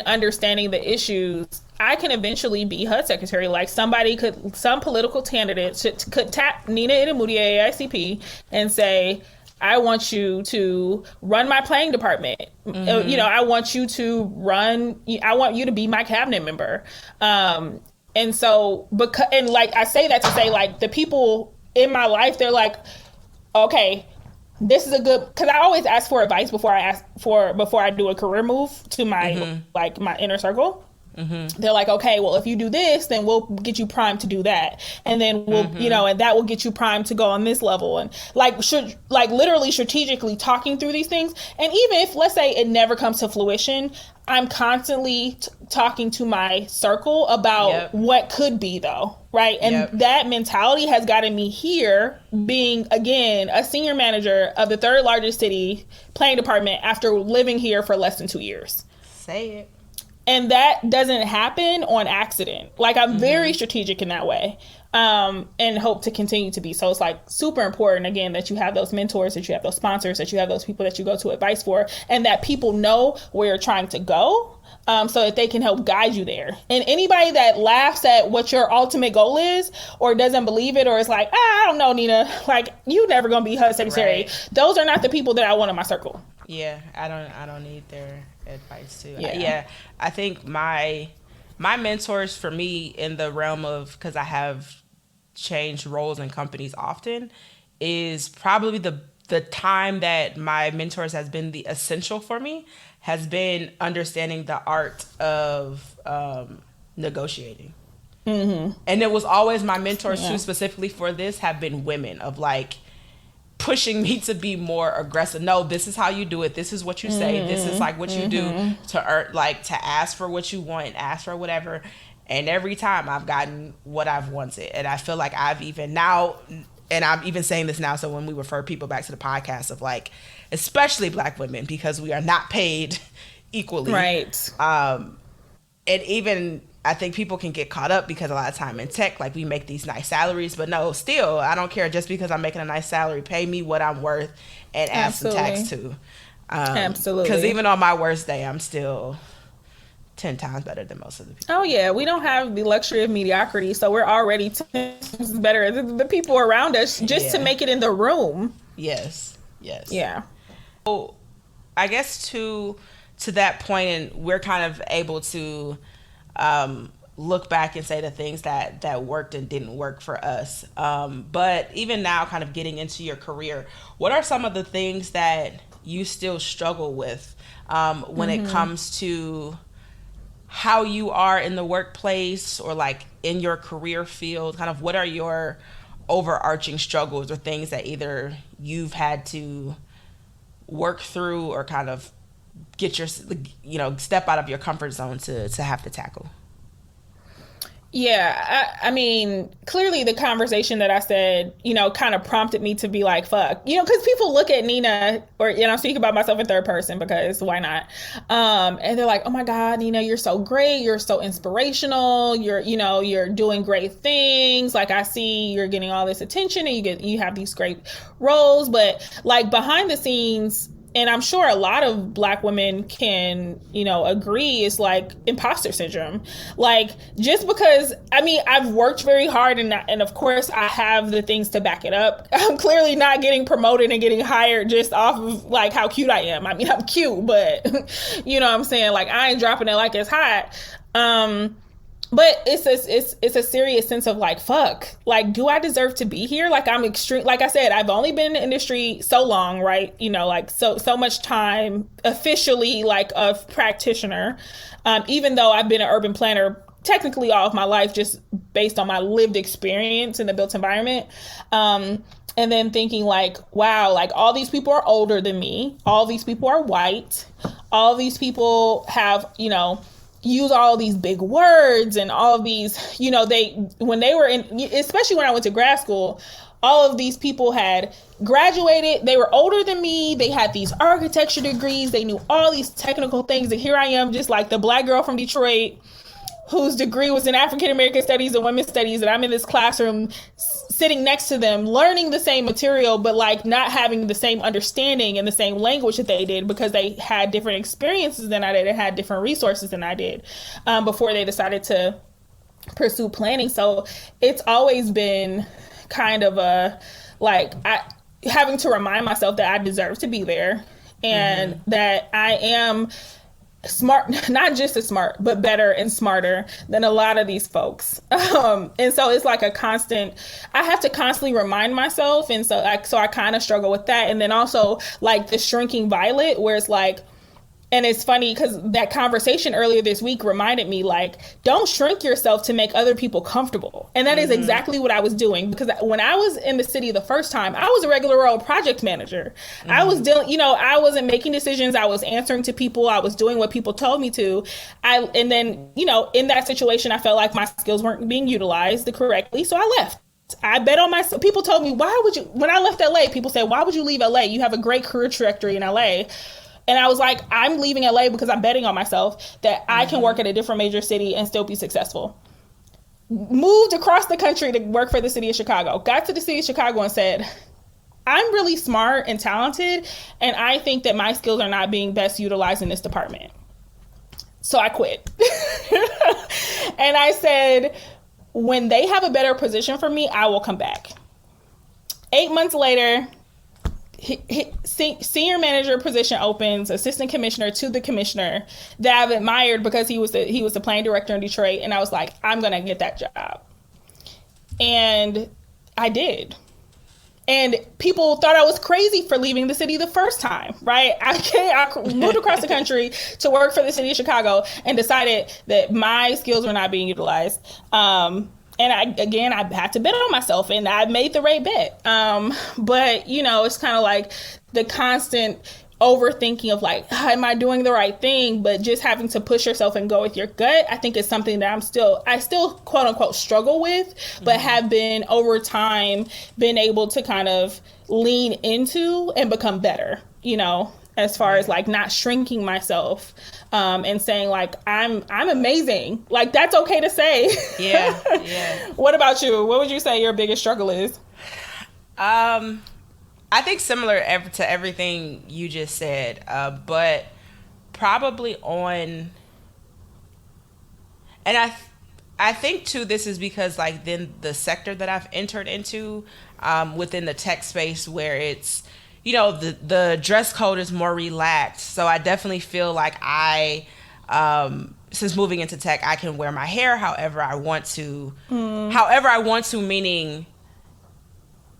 understanding the issues, I can eventually be HUD secretary. Like, some political candidate could tap Nina Itamudi, AICP, and say, I want you to run my playing department. You know, I want you to be my cabinet member. And so, and like, I say that to say, like, the people in my life, they're like, okay, this is a good, because I always ask for advice before I do a career move to my, like, my inner circle. They're like, okay, well, if you do this, then we'll get you primed to do that. And then we'll, you know, and that will get you primed to go on this level. And like, literally strategically talking through these things. And even if, let's say, it never comes to fruition, I'm constantly talking to my circle about what could be, though. right? And that mentality has gotten me here, being, again, a senior manager of the third largest city planning department after living here for less than 2 years. Say it. And that doesn't happen on accident. Like, I'm very strategic in that way, and hope to continue to be. So it's like super important, again, that you have those mentors, that you have those sponsors, that you have those people that you go to advice for, and that people know where you're trying to go, so that they can help guide you there. And anybody that laughs at what your ultimate goal is, or doesn't believe it, or is like, I don't know, Nina, like, you never gonna be HUD secretary. Right. Those are not the people that I want in my circle. Yeah, I don't need their advice too. Yeah, I think my mentors for me in the realm of, because I have changed roles in companies often, is probably the time that my mentors has been the essential for me, has been understanding the art of negotiating. And it was always my mentors too, specifically for this, have been women, of like pushing me to be more aggressive. No, this is how you do it. This is what you say. This is like what you do to earn, like to ask for what you want, ask for whatever. And every time I've gotten what I've wanted. And I feel like I've even now, and I'm even saying this now, so when we refer people back to the podcast, of like, especially Black women, because we are not paid equally. Right. And even, I think people can get caught up because a lot of time in tech, like, we make these nice salaries, but no, still, I don't care. Just because I'm making a nice salary, pay me what I'm worth and add some tax too. Absolutely. Because even on my worst day, I'm still 10 times better than most of the people. Oh yeah, we don't have the luxury of mediocrity, so we're already 10 times better than the people around us just to make it in the room. Yes. Yeah. So I guess to that point, and we're kind of able to look back and say the things that worked and didn't work for us. But even now, kind of getting into your career, what are some of the things that you still struggle with when it comes to how you are in the workplace, or like in your career field? Kind of what are your overarching struggles, or things that either you've had to work through, or kind of get your, step out of your comfort zone to have to tackle? Yeah, I mean, clearly the conversation that I said, kind of prompted me to be like, fuck, because people look at Nina, or, I'm speaking about myself in third person because why not? And they're like, oh my God, Nina, you're so great. You're so inspirational. You're doing great things. Like, I see you're getting all this attention and you have these great roles, but like behind the scenes, and I'm sure a lot of Black women can, agree, is like imposter syndrome. Like, just because, I've worked very hard, and of course I have the things to back it up. I'm clearly not getting promoted and getting hired just off of like how cute I am. I'm cute, but you know what I'm saying? Like, I ain't dropping it like it's hot. But it's a serious sense of like, fuck, like, do I deserve to be here? Like, I'm extreme. Like I said, I've only been in the industry so long, right? Like so much time officially, like a practitioner, even though I've been an urban planner technically all of my life, just based on my lived experience in the built environment. And then thinking like, wow, like all these people are older than me. All these people are white. All these people have, use all these big words and all of these, when they were in, especially when I went to grad school, all of these people had graduated. They were older than me. They had these architecture degrees. They knew all these technical things. And here I am, just like the Black girl from Detroit, whose degree was in African American studies and women's studies. And I'm in this classroom sitting next to them, learning the same material, but like not having the same understanding and the same language that they did, because they had different experiences than I did and had different resources than I did before they decided to pursue planning. So it's always been kind of having to remind myself that I deserve to be there, and that I am smart, not just as smart, but better and smarter than a lot of these folks. And so it's like a constant, I have to constantly remind myself. And so I kind of struggle with that. And then also like the shrinking violet, where it's like, And it's funny because that conversation earlier this week reminded me, like, don't shrink yourself to make other people comfortable. And that is exactly what I was doing, because when I was in the city the first time, I was a regular old project manager. I was dealing, I wasn't making decisions. I was answering to people. I was doing what people told me to. And then, in that situation, I felt like my skills weren't being utilized correctly. So I left. I bet on myself. People told me, when I left LA, people said, why would you leave LA? You have a great career trajectory in LA. And I was like, I'm leaving LA because I'm betting on myself that I can work at a different major city and still be successful. Moved across the country to work for the city of Chicago. Got to the city of Chicago and said, I'm really smart and talented, and I think that my skills are not being best utilized in this department. So I quit. And I said, when they have a better position for me, I will come back. 8 months later, senior manager position opens, assistant commissioner to the commissioner that I've admired because he was the planning director in Detroit, and I was like, I'm gonna get that job, and I did. And people thought I was crazy for leaving the city the first time, right? I moved across the country to work for the city of Chicago and decided that my skills were not being utilized. And I had to bet on myself, and I made the right bet. But, it's kind of like the constant overthinking of like, am I doing the right thing? But just having to push yourself and go with your gut, I think is something that I still quote unquote struggle with, but have been over time, been able to kind of lean into and become better, as far as like not shrinking myself, and saying like, I'm amazing. Like, that's okay to say. Yeah. What about you? What would you say your biggest struggle is? I think similar to everything you just said, but probably on, and I think too, this is because like then the sector that I've entered into, within the tech space, where it's, the dress code is more relaxed. So I definitely feel like since moving into tech, I can wear my hair however I want to, meaning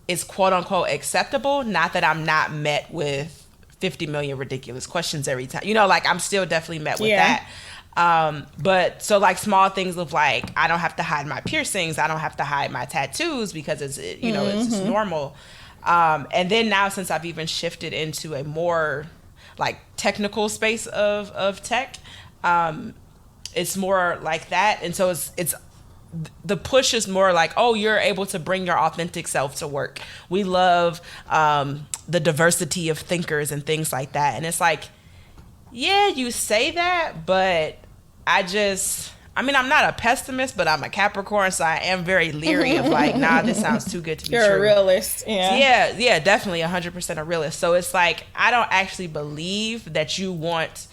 it's quote unquote acceptable. Not that I'm not met with 50 million ridiculous questions every time. I'm still definitely met with that. But so like small things of like, I don't have to hide my piercings. I don't have to hide my tattoos because it's just normal. And then now, since I've even shifted into a more like technical space of tech, it's more like that. And so it's the push is more like, oh, you're able to bring your authentic self to work. We love the diversity of thinkers and things like that. And it's like, yeah, you say that, but I'm not a pessimist, but I'm a Capricorn, so I am very leery of like, nah, this sounds too good to be true. You're a realist. Yeah. Yeah, definitely 100% a realist. So it's like, I don't actually believe that you want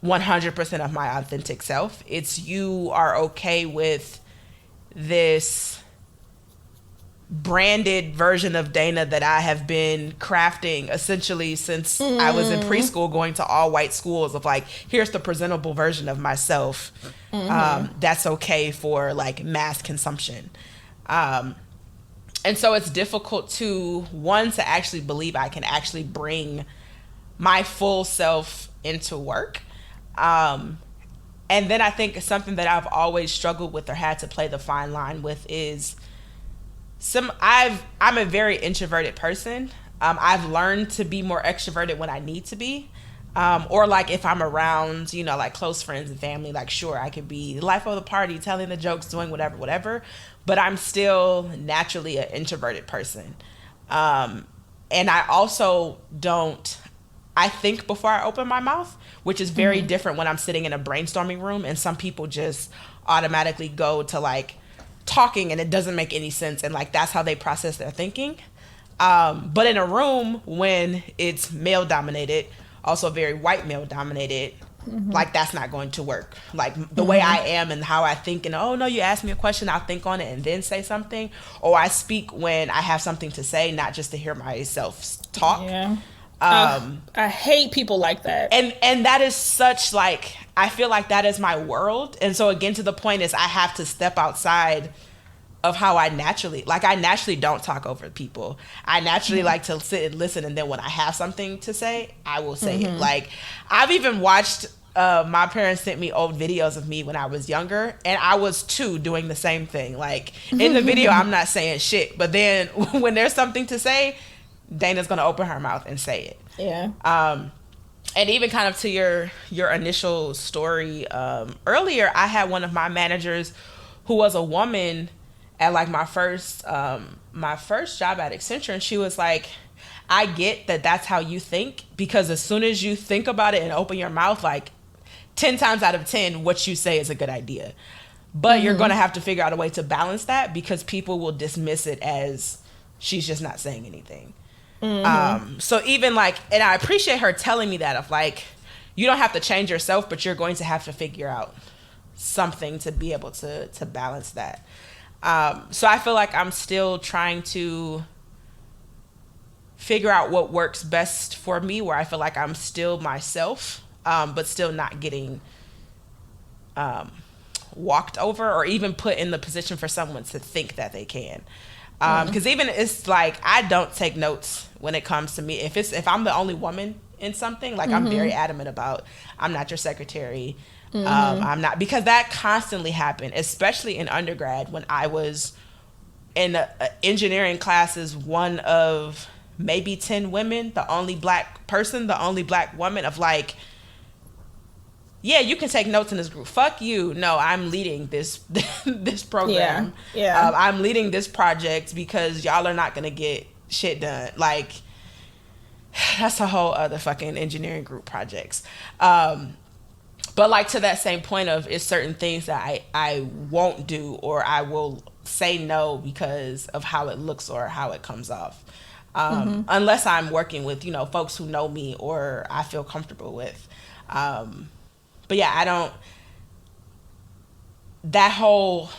100% of my authentic self. It's you are okay with this branded version of Dana that I have been crafting essentially since I was in preschool, going to all white schools, of like, here's the presentable version of myself. That's okay for like mass consumption. And so it's difficult to actually believe I can actually bring my full self into work. And then I think something that I've always struggled with or had to play the fine line with is I'm a very introverted person. I've learned to be more extroverted when I need to be. Or like if I'm around, like close friends and family, like sure, I could be the life of the party, telling the jokes, doing whatever. But I'm still naturally an introverted person. And I also I think before I open my mouth, which is very different when I'm sitting in a brainstorming room, and some people just automatically go to like talking and it doesn't make any sense, and like that's how they process their thinking. But in a room when it's male dominated, also very white male dominated, like that's not going to work. Like the way I am and how I think, and oh no, you ask me a question, I'll think on it and then say something, or I speak when I have something to say, not just to hear myself talk. I hate people like that. And that is such like, I feel like that is my world. And so again, to the point is I have to step outside of how I naturally don't talk over people. I naturally like to sit and listen, and then when I have something to say, I will say it. Like, I've even watched my parents sent me old videos of me when I was younger, and I was too doing the same thing. Like, in the video, I'm not saying shit, but then when there's something to say, Dana's gonna open her mouth and say it. Yeah. And even kind of to your initial story, earlier, I had one of my managers who was a woman at like my first job at Accenture, and she was like, I get that that's how you think, because as soon as you think about it and open your mouth, like 10 times out of 10, what you say is a good idea. But you're going to have to figure out a way to balance that, because people will dismiss it as she's just not saying anything. So even like, and I appreciate her telling me that, of like, you don't have to change yourself, but you're going to have to figure out something to be able to balance that. So I feel like I'm still trying to figure out what works best for me, where I feel like I'm still myself, but still not getting walked over or even put in the position for someone to think that they can. Because even it's like, I don't take notes when it comes to me. If I'm the only woman in something, like I'm very adamant about, I'm not your secretary. I'm not, because that constantly happened, especially in undergrad when I was in engineering classes, one of maybe 10 women, the only black person, the only black woman, of like, yeah, you can take notes in this group. Fuck you. No, I'm leading this this program. Yeah. I'm leading this project because y'all are not gonna get shit done. Like, that's a whole other fucking engineering group projects. But like, to that same point of, it's certain things that I won't do, or I will say no because of how it looks or how it comes off. Unless I'm working with, folks who know me or I feel comfortable with. But yeah, I don't, that whole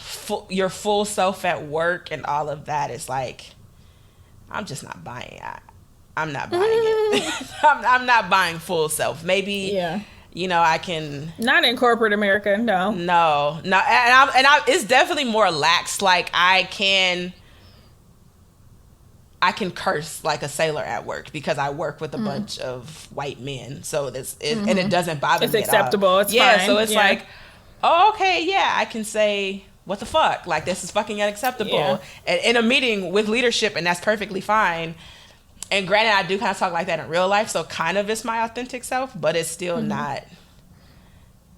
your full self at work and all of that is like, I'm just not buying it. I'm not buying it. I'm not buying full self. Maybe, I can. Not in corporate America, no. No. And it's definitely more lax. Like, I can curse like a sailor at work because I work with a bunch of white men. So and it doesn't bother me. It's acceptable. It's fine. Fine. So it's like, oh, okay, yeah, I can say, what the fuck? Like, this is fucking unacceptable. Yeah. And in a meeting with leadership, and that's perfectly fine. And granted, I do kind of talk like that in real life, so kind of it's my authentic self, but it's still not,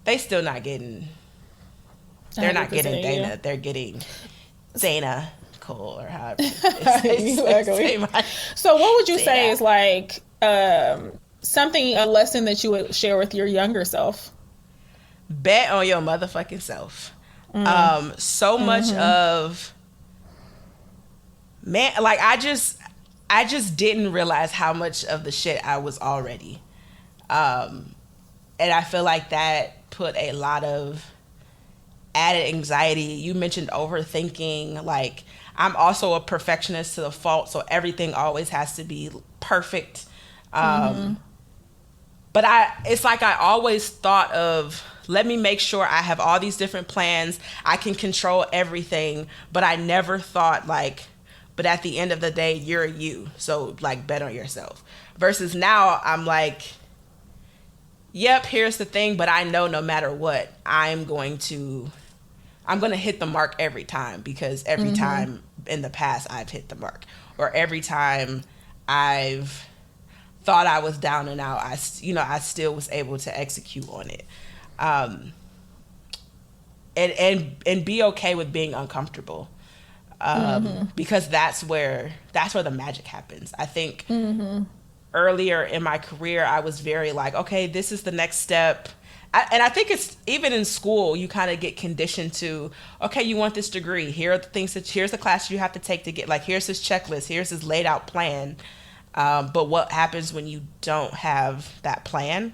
they're not getting Dana. Yeah. They're getting Dana. Or however. Exactly. So what would you say is like a lesson that you would share with your younger self? Bet on your motherfucking self. So much of, man, like, I just didn't realize how much of the shit I was already. And I feel like that put a lot of added anxiety. You mentioned overthinking. Like, I'm also a perfectionist to the fault, so everything always has to be perfect. But it's like, I always thought of, let me make sure I have all these different plans. I can control everything, but I never thought like, but at the end of the day, you're you. So like, bet on yourself. Versus now, I'm like, yep, here's the thing, but I know no matter what, I'm going to hit the mark every time, because every time in the past I've hit the mark, or every time I've thought I was down and out, I still was able to execute on it. And be okay with being uncomfortable. Because that's where the magic happens. I think earlier in my career, I was very like, okay, this is the next step. And I think it's even in school, you kind of get conditioned to, okay, you want this degree. Here are the things here's the class you have to take to get, like, here's this checklist, here's this laid out plan. But what happens when you don't have that plan?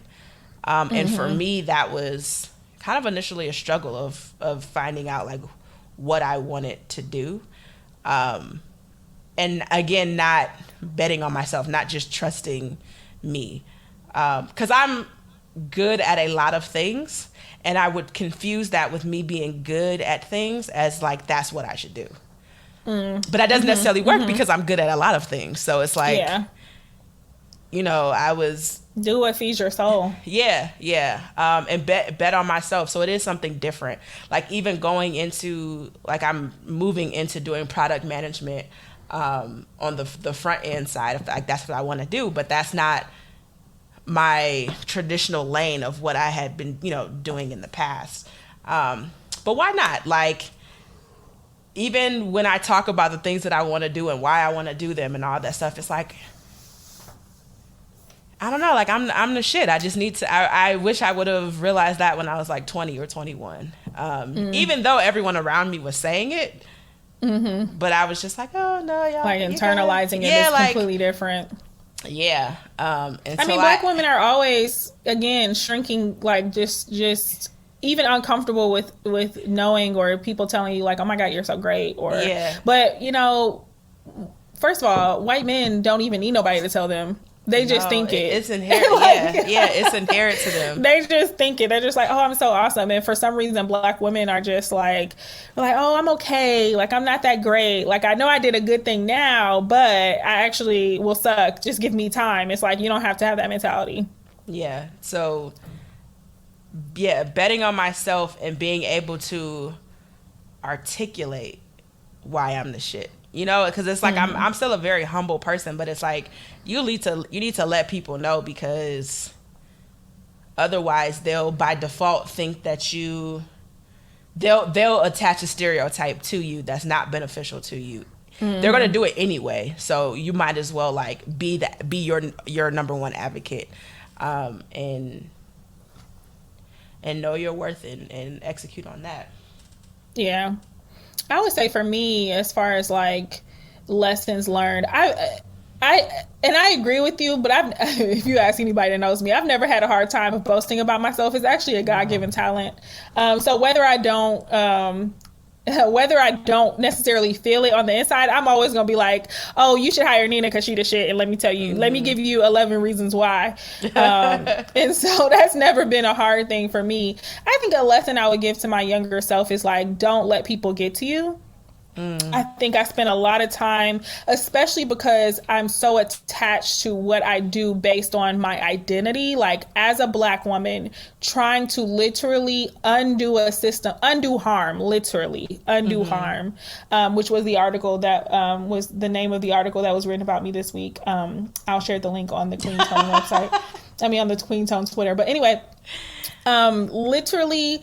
And for me, that was kind of initially a struggle of finding out like what I wanted to do. And again, not betting on myself, not just trusting me. 'Cause I'm good at a lot of things, and I would confuse that with me being good at things as like, that's what I should do. But that doesn't necessarily work because I'm good at a lot of things. So it's like, you know, I was... Do what feeds your soul. Yeah. And bet on myself. So it is something different. Like even going into, like I'm moving into doing product management on the front end side. Like that's what I want to do. But that's not my traditional lane of what I had been, you know, doing in the past. But why not? Like, even when I talk about the things that I want to do and why I want to do them and all that stuff, it's like, I don't know, like I'm the shit. I just need to, I wish I would have realized that when I was like 20 or 21. Even though everyone around me was saying it, but I was just like, oh no, y'all. Like internalizing it is like, completely different. Yeah. I mean, Black women are always, again, shrinking, like just even uncomfortable with knowing or people telling you like, oh my God, you're so great. Or, but you know, first of all, white men don't even need nobody to tell them. They just think it. It's inherent. Like, it's inherent to them. They just think it. They're just like, oh, I'm so awesome. And for some reason, Black women are just like, oh, I'm okay. Like, I'm not that great. Like, I know I did a good thing now, but I actually will suck. Just give me time. It's like, you don't have to have that mentality. Yeah. So, yeah, betting on myself and being able to articulate why I'm the shit. You know, because it's like I'm still a very humble person, but it's like you need to let people know, because otherwise they'll by default think that they'll attach a stereotype to you that's not beneficial to you. They're gonna do it anyway, so you might as well like be your number one advocate, and know your worth and execute on that. Yeah. I would say for me, as far as like lessons learned, I agree with you, but if you ask anybody that knows me, I've never had a hard time of boasting about myself. It's actually a God-given talent. So whether I don't necessarily feel it on the inside, I'm always going to be like, oh, you should hire Nina because she the shit. And let me tell you, let me give you 11 reasons why. And so that's never been a hard thing for me. I think a lesson I would give to my younger self is like, don't let people get to you. I think I spent a lot of time, especially because I'm so attached to what I do based on my identity, like as a Black woman, trying to literally undo harm, which was the article that was the name of the article that was written about me this week. I'll share the link on the Queen Tone website. I mean, on the Queen Tone Twitter. But anyway, literally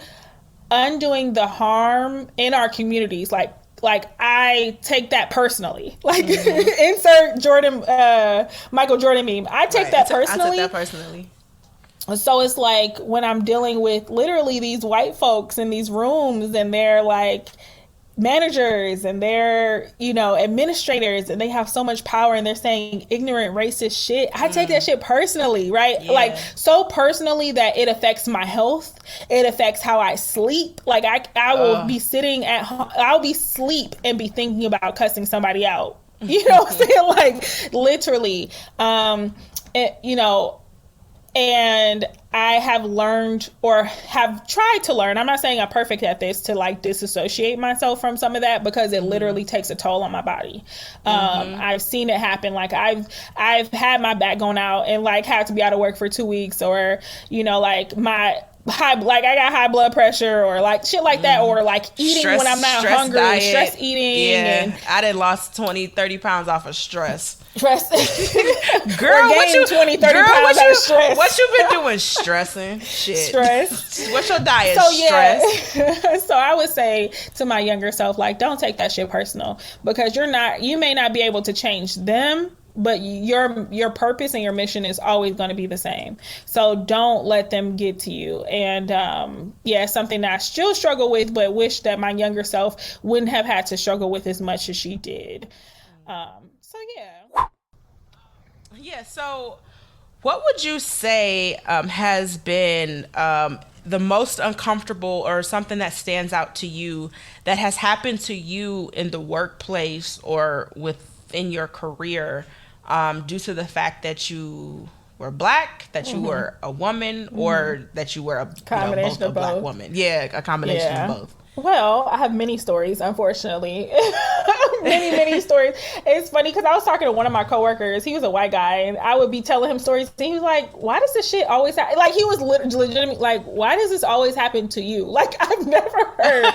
undoing the harm in our communities, like I take that personally. Like insert Michael Jordan meme. I take that personally. I took that personally. So it's like when I'm dealing with literally these white folks in these rooms and they're like managers and they're, you know, administrators and they have so much power and they're saying ignorant racist shit. I take that shit personally, right? Yeah. Like so personally that it affects my health. It affects how I sleep. Like I will be sitting at home, I'll be asleep and be thinking about cussing somebody out. You know what I'm saying? Like literally, you know, and I have learned or have tried to learn, I'm not saying I'm perfect at this, to like disassociate myself from some of that because it literally takes a toll on my body. I've seen it happen. Like I've had my back going out and like had to be out of work for 2 weeks, or, you know, like I got high blood pressure or like shit like that, or like eating when I'm not hungry, diet. Stress eating. Yeah. And I done lost 20-30 pounds off of stress. Girl, what you 20-30 pounds out of stress. What you been doing? Stressing. Shit. Stress. What's your diet? So, stress. Yeah. So I would say to my younger self, like, don't take that shit personal, because you may not be able to change them, but your purpose and your mission is always going to be the same. So don't let them get to you. And something that I still struggle with, but wish that my younger self wouldn't have had to struggle with as much as she did. Yeah. So what would you say has been the most uncomfortable or something that stands out to you that has happened to you in the workplace or within your career due to the fact that you were Black, that you were a woman, or that you were both a Black woman? Yeah, a combination of both. Well, I have many stories, unfortunately. Many stories. It's funny because I was talking to one of my coworkers. He was a white guy, and I would be telling him stories. And he was like, "Why does this shit always happen?" Like, he was legitimate. Like, "Why does this always happen to you?" Like, I've never heard.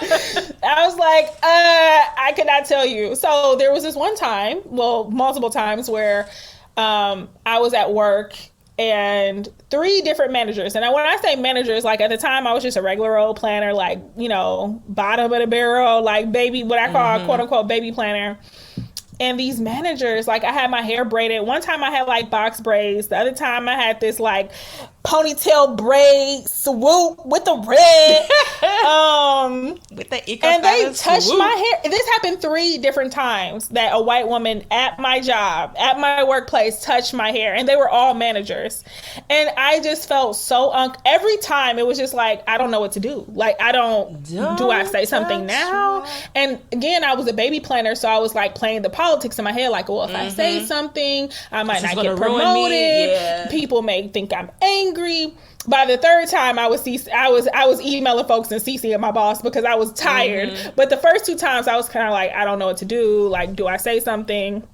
I was like, I could not tell you. So there was this one time, well, multiple times, where I was at work and 3 different managers. And when I say managers, like at the time I was just a regular old planner, like, you know, bottom of the barrel, like baby, what I call quote unquote baby planner. And these managers, like I had my hair braided. One time I had like box braids. The other time I had this like ponytail braid swoop with the red. With the and they touched swoop. my hair. This happened 3 different times that a white woman at my job, at my workplace, touched my hair. And they were all managers. And I just felt so every time it was just like, I don't know what to do. Like, do I say something now? Right. And again, I was a baby planner, so I was like playing the politics in my head, like, well, if I say something, I might not get promoted. Yeah. People may think I'm angry. By the 3rd time, I was emailing folks and CCing my boss because I was tired. But the first 2 times, I was kind of like, I don't know what to do. Like, do I say something?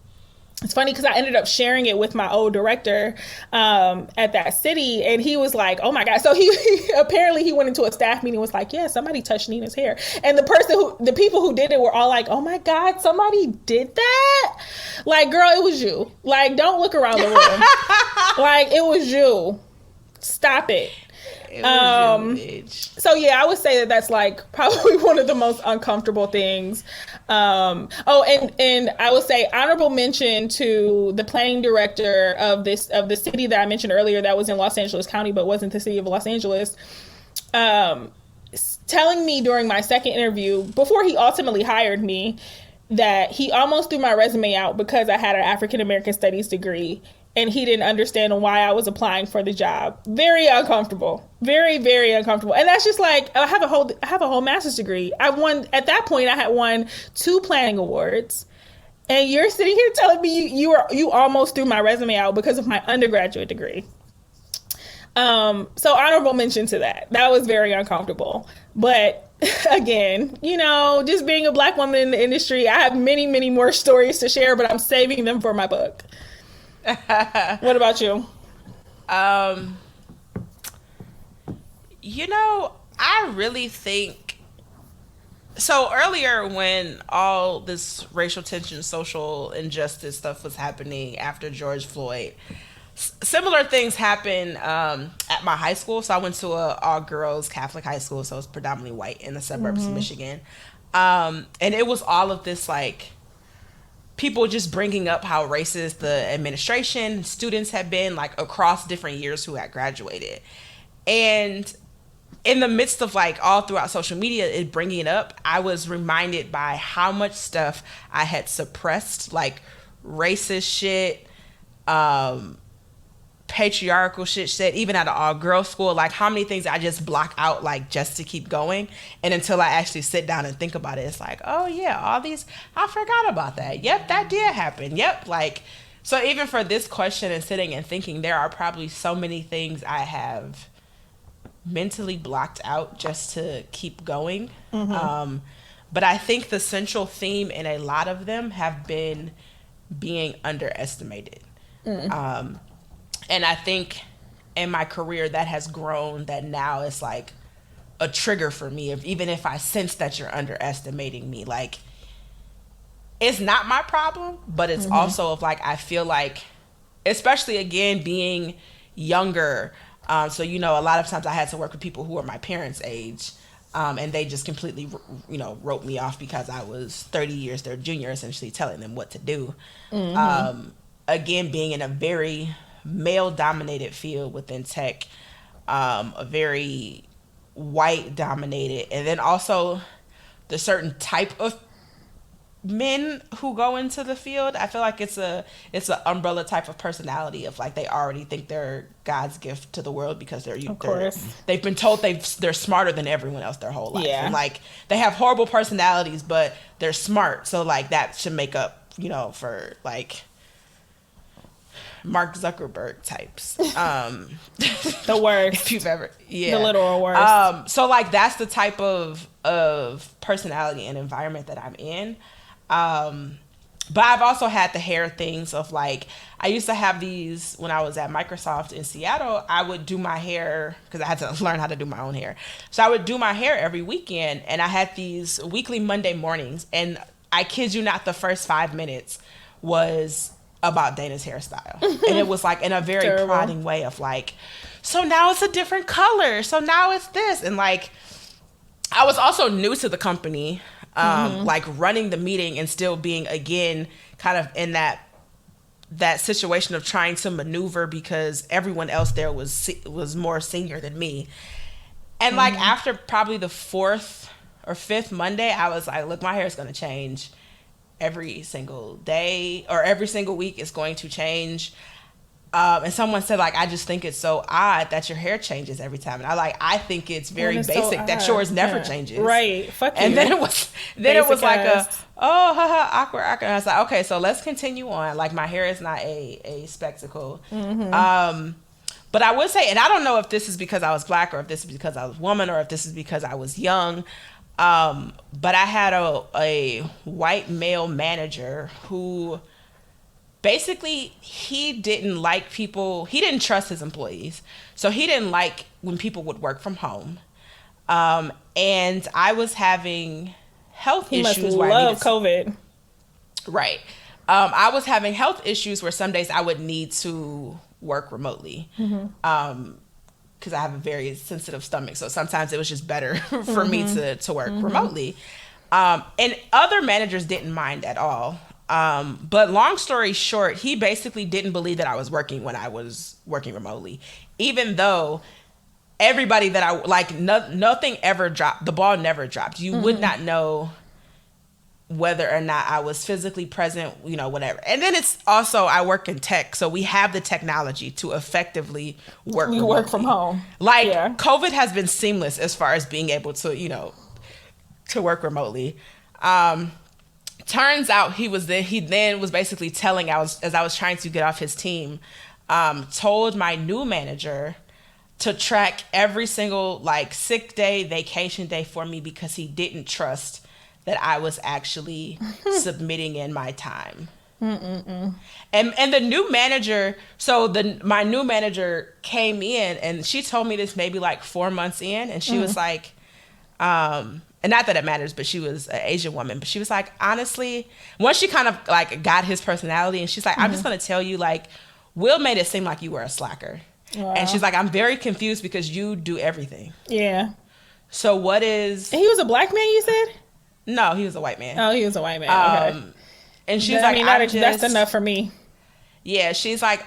It's funny because I ended up sharing it with my old director at that city, and he was like, "Oh my God!" So he apparently he went into a staff meeting and was like, "Yeah, somebody touched Nina's hair," and the people who did it were all like, "Oh my God, somebody did that!" Like, girl, it was you. Like, don't look around the room. Like, it was you. Stop it. So yeah, I would say that that's like probably one of the most uncomfortable things. And I would say honorable mention to the planning director of the city that I mentioned earlier that was in Los Angeles County but wasn't the city of Los Angeles, telling me during my second interview before he ultimately hired me that he almost threw my resume out because I had an African American studies degree. And he didn't understand why I was applying for the job. Very uncomfortable. Very, very uncomfortable. And that's just like, I have a whole master's degree. At that point, I had won 2 planning awards. And you're sitting here telling me you almost threw my resume out because of my undergraduate degree. So honorable mention to that. That was very uncomfortable. But again, you know, just being a Black woman in the industry, I have many, many more stories to share, but I'm saving them for my book. What about you? You know, I really think so. Earlier, when all this racial tension, social injustice stuff was happening after George Floyd, similar things happened at my high school. So I went to a all-girls Catholic high school, so it's predominantly white in the suburbs of Michigan, and it was all of this like people just bringing up how racist the administration, students had been like across different years who had graduated. And in the midst of like all throughout social media, it bringing it up, I was reminded by how much stuff I had suppressed, like racist shit, patriarchal shit said, even at an all-girls school, like how many things I just block out like just to keep going. And until I actually sit down and think about it, it's like, oh yeah, all these, I forgot about that. Yep, that did happen. Yep, like, so even for this question and sitting and thinking, there are probably so many things I have mentally blocked out just to keep going. But I think the central theme in a lot of them have been being underestimated. And I think in my career that has grown, that now it's like a trigger for me. Even if I sense that you're underestimating me, like it's not my problem, but it's also of like, I feel like, especially again, being younger. So, you know, a lot of times I had to work with people who were my parents' age. And they just completely, you know, wrote me off because I was 30 years their junior, essentially telling them what to do. Again, being in a very male-dominated field within tech, a very white-dominated, and then also the certain type of men who go into the field. I feel like it's an umbrella type of personality of like they already think they're God's gift to the world because they've been told they're smarter than everyone else their whole life. Yeah. And like they have horrible personalities, but they're smart. So like that should make up, you know, for like Mark Zuckerberg types. The worst. If you've ever, yeah, the literal worst. So like that's the type of personality and environment that I'm in. But I've also had the hair things of like, I used to have these when I was at Microsoft in Seattle. I would do my hair because I had to learn how to do my own hair. So I would do my hair every weekend, and I had these weekly Monday mornings. And I kid you not, the first 5 minutes was about Dana's hairstyle. And it was like in a very prodding way of like, so now it's a different color. So now it's this. And like, I was also new to the company. Like running the meeting and still being again kind of in that situation of trying to maneuver because everyone else there was more senior than me. And like after probably the 4th or 5th Monday, I was like, look, my hair is going to change every single day or every single week. It's going to change. And someone said, like, I just think it's so odd that your hair changes every time. And I think it's very basic so that yours never changes. Right. Fuck you. And then it was like awkward. And I was like, okay, so let's continue on. Like, my hair is not a spectacle. But I would say, and I don't know if this is because I was Black or if this is because I was a woman or if this is because I was young. But I had a white male manager who basically he didn't like people. He didn't trust his employees. So he didn't like when people would work from home. And I was having health issues. He must love COVID. Right. I was having health issues where some days I would need to work remotely. Because I have a very sensitive stomach. So sometimes it was just better for me to work remotely. And other managers didn't mind at all. But long story short, he basically didn't believe that I was working when I was working remotely. Even though everybody that I, like, nothing ever dropped. The ball never dropped. You would not know whether or not I was physically present, you know, whatever. And then it's also, I work in tech, so we have the technology to effectively work remotely. Work from home. Like, COVID has been seamless as far as being able to, you know, to work remotely. Turns out he then was basically telling, as I was trying to get off his team, told my new manager to track every single, like, sick day, vacation day for me because he didn't trust that I was actually submitting in my time. And the new manager, my new manager came in and she told me this maybe like 4 months in, and she was like, and not that it matters, but she was an Asian woman, but she was like, honestly, once she kind of like got his personality, and she's like, I'm just going to tell you, like, Will made it seem like you were a slacker. Wow. And she's like, I'm very confused because you do everything. Yeah. So what is... And he was a Black man, you said? No, he was a white man. Oh, he was a white man. Okay. And she's like, that's enough for me. Yeah, she's like,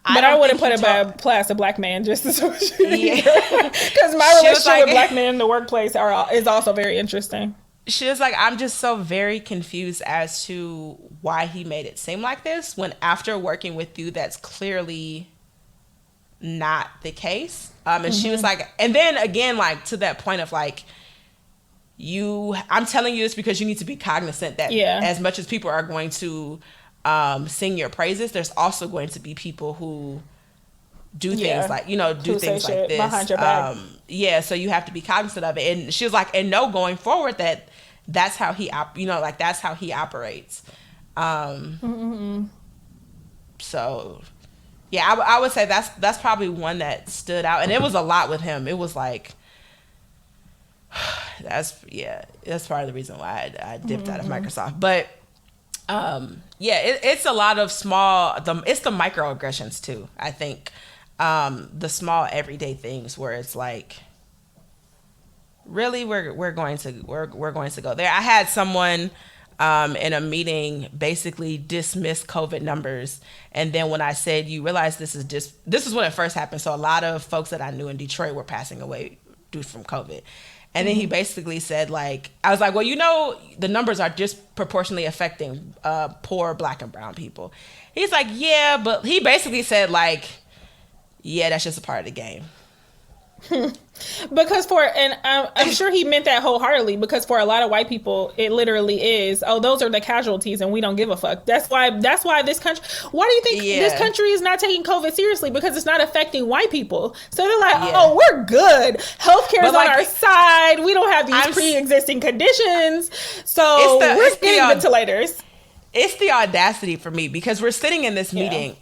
but I wouldn't put it past a Black man just to because my relationship with Black men in the workplace is also very interesting. She was like, I'm just so very confused as to why he made it seem like this when after working with you, that's clearly not the case. And she was like, and then again, like, to that point of like, I'm telling you this because you need to be cognizant that as much as people are going to sing your praises, there's also going to be people who do things like, you know, do things like this behind your back. So you have to be cognizant of it. And she was like, and no, going forward, that's how he that's how he operates. So yeah, I would say that's probably one that stood out, and it was a lot with him. It was like, that's part of the reason why I dipped out of Microsoft. But it's a lot of it's the microaggressions too, I think. The small everyday things where it's like, really, we're going to go there. I had someone in a meeting basically dismiss COVID numbers, and then when I said, you realize this is when it first happened, so a lot of folks that I knew in Detroit were passing away due from COVID. And then he basically said, like, I was like, well, you know, the numbers are disproportionately affecting poor Black and brown people. He's like, yeah, but he basically said, like, yeah, that's just a part of the game. Because I'm sure he meant that wholeheartedly, because for a lot of white people, it literally is, oh, those are the casualties and we don't give a fuck. That's why this country, why do you think this country is not taking COVID seriously? Because it's not affecting white people. So they're like, oh, we're good. Healthcare is on our side. We don't have these pre-existing conditions. So we're getting ventilators. It's the audacity for me, because we're sitting in this meeting.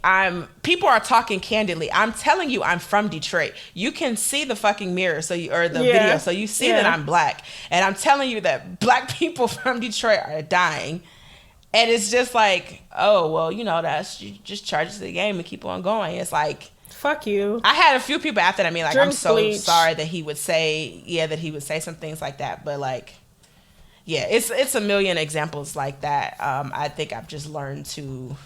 People are talking candidly. I'm telling you, I'm from Detroit. You can see the fucking mirror, the video, so you see that I'm black. And I'm telling you that black people from Detroit are dying. And it's just like, oh, well, you just charge it to the game and keep on going. It's like, fuck you. I had a few people after that. I mean, like, I'm so sorry that he would say some things like that, but like, yeah, it's a million examples like that. I think I've just learned to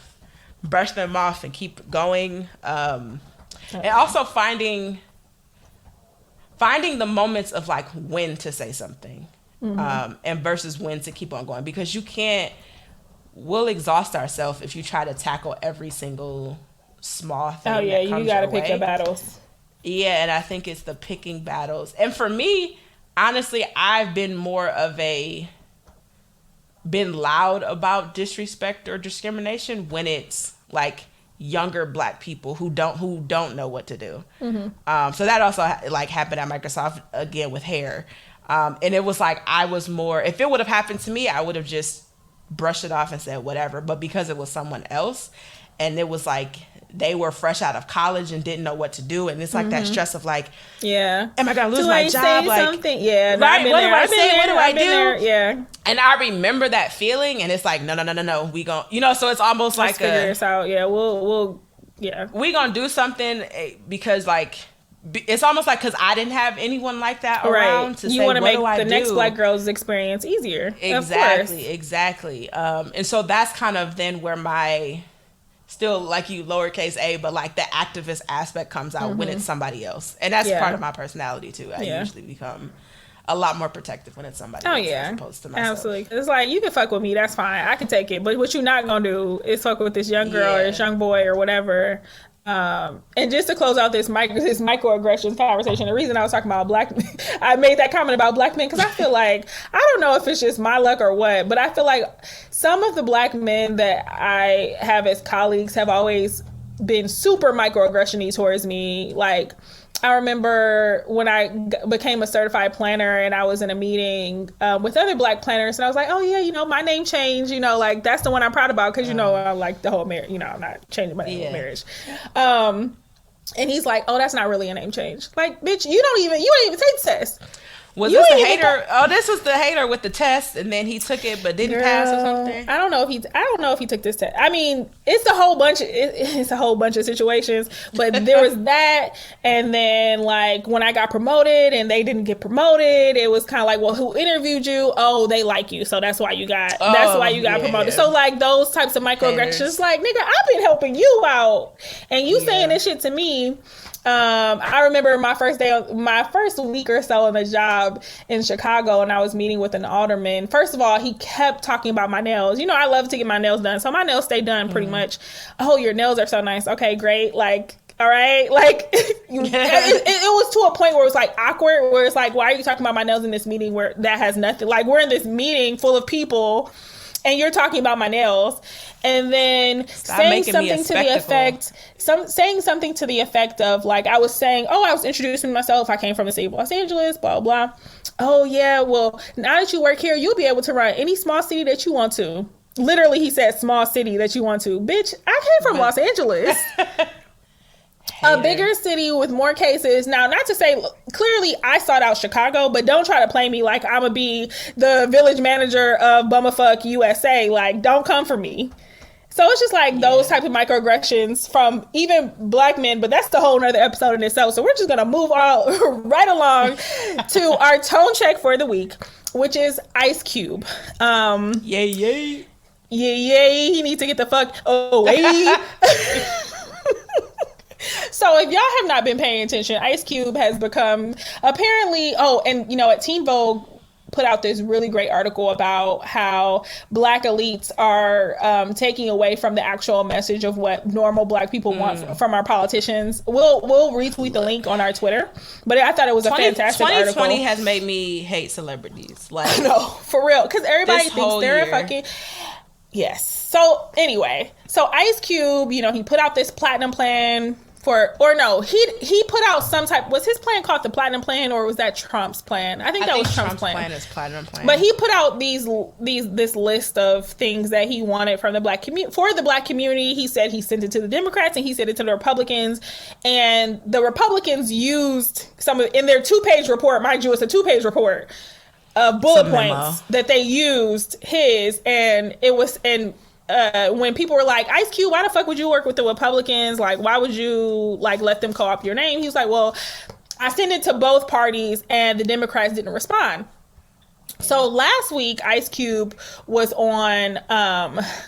brush them off and keep going. And also finding the moments of like when to say something, and versus when to keep on going, because we'll exhaust ourselves if you try to tackle every single small thing. Oh yeah, you got to pick your battles. Yeah, and I think it's the picking battles. And for me, honestly, I've been loud about disrespect or discrimination when it's like younger black people who don't know what to do. So that also like happened at Microsoft again with hair. And it was like, I was more, if it would have happened to me, I would have just brushed it off and said whatever. But because it was someone else, and it was like, they were fresh out of college and didn't know what to do, and it's like that stress of like, am I gonna lose my job? Like, something? Yeah, right? What do I say? What do I do? Yeah. And I remember that feeling, and it's like, no, we gon', so it's almost like figure this out. Yeah, we gonna do something, because like, it's almost like, because I didn't have anyone like that around to say, what do I do? You want to make the next black girl's experience easier. Exactly. And so that's kind of then where my, still like you, lowercase a, but like the activist aspect comes out when it's somebody else. And that's part of my personality too. I usually become a lot more protective when it's somebody else as opposed to myself. Absolutely. It's like, you can fuck with me, that's fine. I can take it. But what you're not going to do is fuck with this young girl or this young boy or whatever. And just to close out this microaggressions conversation, the reason I was talking about black men, I made that comment about black men because I feel like, I don't know if it's just my luck or what, but I feel like some of the black men that I have as colleagues have always been super microaggression-y towards me. Like, I remember when I became a certified planner and I was in a meeting with other black planners, and I was like, oh yeah, my name changed, like that's the one I'm proud about, because I like the whole marriage, I'm not changing my name in marriage. And he's like, oh, that's not really a name change. Like, bitch, you ain't even take the test. Was this the hater? This was the hater with the test, and then he took it but didn't pass or something. I don't know if he took this test. I mean, it's a whole bunch of situations. But there was that, and then like when I got promoted and they didn't get promoted, it was kind of like, well, who interviewed you? Oh, they like you, so that's why you got promoted. So like those types of microaggressions, like, nigga, I've been helping you out, and you saying this shit to me. I remember my first week or so on the job in Chicago, and I was meeting with an alderman. First of all, he kept talking about my nails. I love to get my nails done, so my nails stay done pretty much. Oh, your nails are so nice. Okay, great. Like, all right. Like, it was to a point where it was like awkward, where it's like, why are you talking about my nails in this meeting where that has nothing? Like, we're in this meeting full of people, and you're talking about my nails. And then saying something to the effect of, like, I was saying, oh, I was introducing myself. I came from the city of Los Angeles, blah, blah. Oh, yeah, well, now that you work here, you'll be able to run any small city that you want to. Literally, he said small city that you want to. Bitch, I came from Los Angeles. A bigger city with more cases. Now, not to say, clearly I sought out Chicago, but don't try to play me like I'm going to be the village manager of Bummerfuck USA. Like, don't come for me. So it's just like those type of microaggressions from even black men, but that's the whole nother episode in itself. So we're just going to move all right along to our tone check for the week, which is Ice Cube. Yay. He needs to get the fuck away. So if y'all have not been paying attention, Ice Cube has become apparently, at Teen Vogue, put out this really great article about how Black elites are taking away from the actual message of what normal Black people want from our politicians. We'll retweet the link on our Twitter, but I thought it was a fantastic article. 2020 has made me hate celebrities. Like, no, for real, because everybody thinks they're a fucking... Yes. So anyway, so Ice Cube, you know, he put out this platinum plan he put out some type. Was his plan called the platinum plan, or was that Trump's plan? I think was Trump's plan. Is platinum plan. But he put out this list of things that he wanted from the Black community for the Black community. He said he sent it to the Democrats and he sent it to the Republicans, and the Republicans used some of in their 2-page report. Mind you, it's a 2-page report of bullet points that they used his, and it was when people were like, Ice Cube, why the fuck would you work with the Republicans? Like, why would you like let them call up your name? He was like, well, I sent it to both parties and the Democrats didn't respond. So last week, Ice Cube was on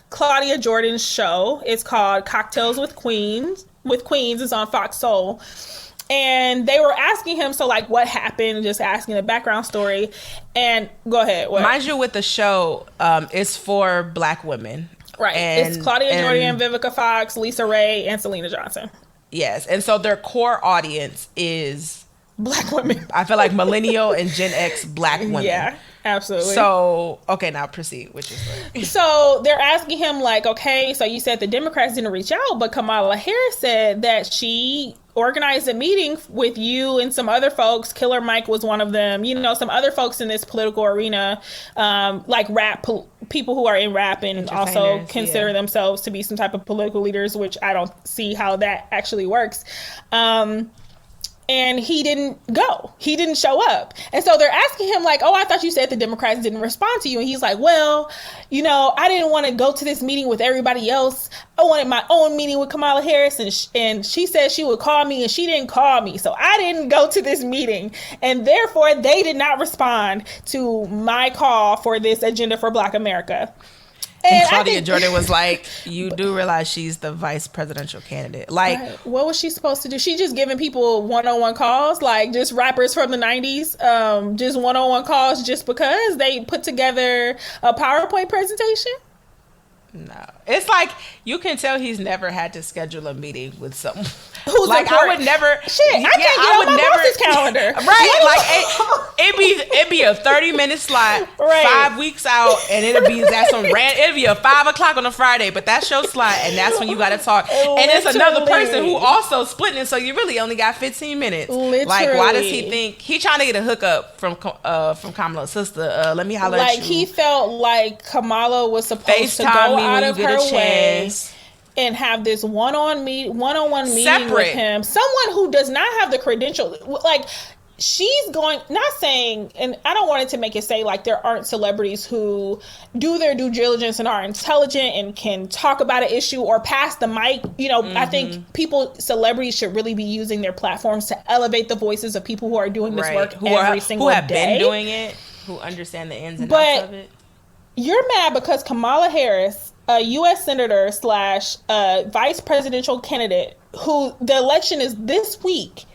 Claudia Jordan's show. It's called Cocktails with Queens. It's on Fox Soul. And they were asking him, so like, what happened? Just asking the background story. And go ahead. What? Mind you, with the show, it's for Black women. Right. It's Claudia Jordan, Vivica Fox, Lisa Ray, and Selena Johnson. Yes. And so their core audience is Black women. I feel like millennial and Gen X Black women. Yeah, absolutely. So, okay, now proceed with your story. So they're asking him like, okay, so you said the Democrats didn't reach out, but Kamala Harris said that she organized a meeting with you and some other folks. Killer Mike was one of them. You know, some other folks in this political arena, like people who are in rap and also consider themselves to be some type of political leaders, which I don't see how that actually works. And he didn't go. He didn't show up. And so they're asking him like, oh, I thought you said the Democrats didn't respond to you. And he's like, well, you know, I didn't want to go to this meeting with everybody else. I wanted my own meeting with Kamala Harris. And she said she would call me and she didn't call me. So I didn't go to this meeting. And therefore, they did not respond to my call for this agenda for Black America. And Claudia Jordan was like, you do realize she's the vice presidential candidate. Like, what was she supposed to do? She just giving people one-on-one calls, like just rappers from the 90s, just one-on-one calls just because they put together a PowerPoint presentation? No. It's like, you can tell he's never had to schedule a meeting with someone. Who's like, important? I would never. Shit, I can't get on my boss's calendar. Right. Like, it'd be a 30-minute slot, right. 5 weeks out, and it'll be a 5 o'clock on a Friday, but that's your slot, and that's when you got to talk. And it's another person who also splitting, so you really only got 15 minutes. Literally. Like, why does he think he trying to get a hookup from Kamala's sister? Let me holler at you. Like, he felt like Kamala was supposed to go out of her way and have this one-on-one meeting with him. Someone who does not have the credential. Like, she's going, not saying, and I don't want it to make it say like there aren't celebrities who do their due diligence and are intelligent and can talk about an issue or pass the mic. You know, I think celebrities should really be using their platforms to elevate the voices of people who are doing this work who have been doing it, who understand the ins and outs of it. You're mad because Kamala Harris, a U.S. Senator / vice presidential candidate, who the election is this week,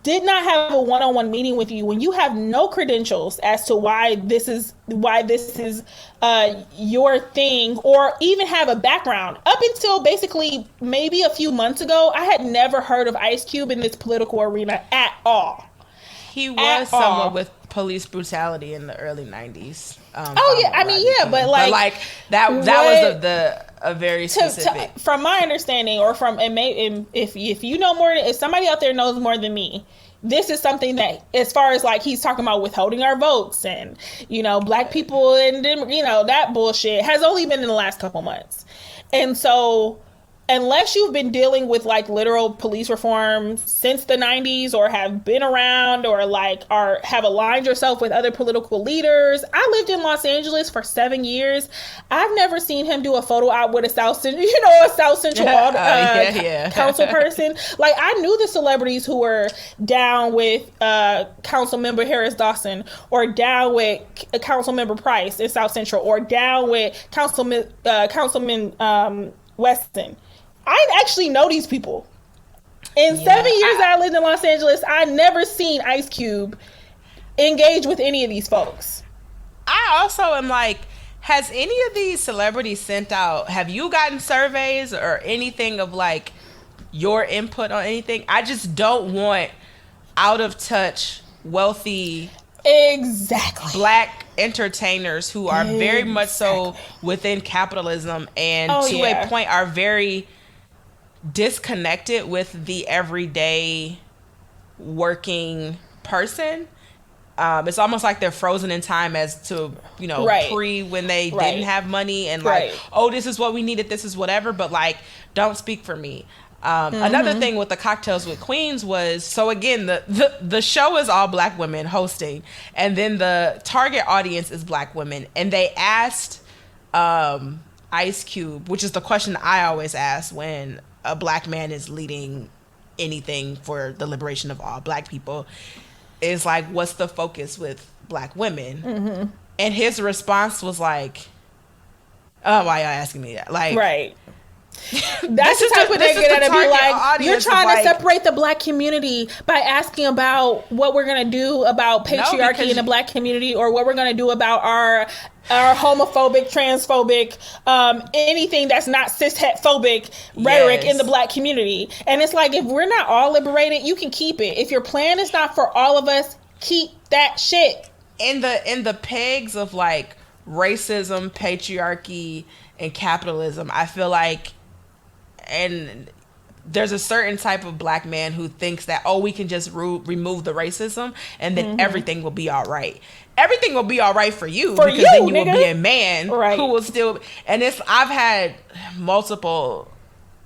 did not have a one-on-one meeting with you when you have no credentials as to why this is your thing, or even have a background. Up until basically maybe a few months ago, I had never heard of Ice Cube in this political arena at all. He was someone with police brutality in the early 90s. But like that was a very specific. From my understanding, or from if you know more, if somebody out there knows more than me, this is something that, as far as like he's talking about withholding our votes and, you know, Black people and, you know, that bullshit has only been in the last couple months. And so, unless you've been dealing with like literal police reform since the 90s, or have been around, or like have aligned yourself with other political leaders. I lived in Los Angeles for 7 years. I've never seen him do a photo op with a South Central council person. Like, I knew the celebrities who were down with Council Member Harris Dawson, or down with Council Member Price in South Central, or down with Councilman Weston. I actually know these people. In 7 years that I lived in Los Angeles, I never seen Ice Cube engage with any of these folks. I also am like, has any of these celebrities sent out, have you gotten surveys or anything of like your input on anything? I just don't want out of touch, wealthy, exactly, black entertainers who are very much so within capitalism and a point are very disconnected with the everyday working person. It's almost like they're frozen in time as to, you know, pre when they didn't have money and like, oh, this is what we needed, this is whatever, but like, don't speak for me. Another thing with the Cocktails with Queens was, so again, the show is all black women hosting, and then the target audience is black women, and they asked Ice Cube, which is the question I always ask when a black man is leading anything for the liberation of all black people, is like, what's the focus with black women? And his response was like, oh, why y'all asking me that? Like, that's the type of nigga that'd be like, you're trying to separate the black community by asking about what we're gonna do about patriarchy in the black community, or what we're gonna do about our homophobic, transphobic, anything that's not cishet-phobic rhetoric in the black community. And it's like, if we're not all liberated, you can keep it. If your plan is not for all of us, keep that shit. In the pegs of like racism, patriarchy, and capitalism, I feel like, and there's a certain type of black man who thinks that, oh, we can just remove the racism and then everything will be all right. Everything will be all right for you, because then you will be a man who will still, and I've had multiple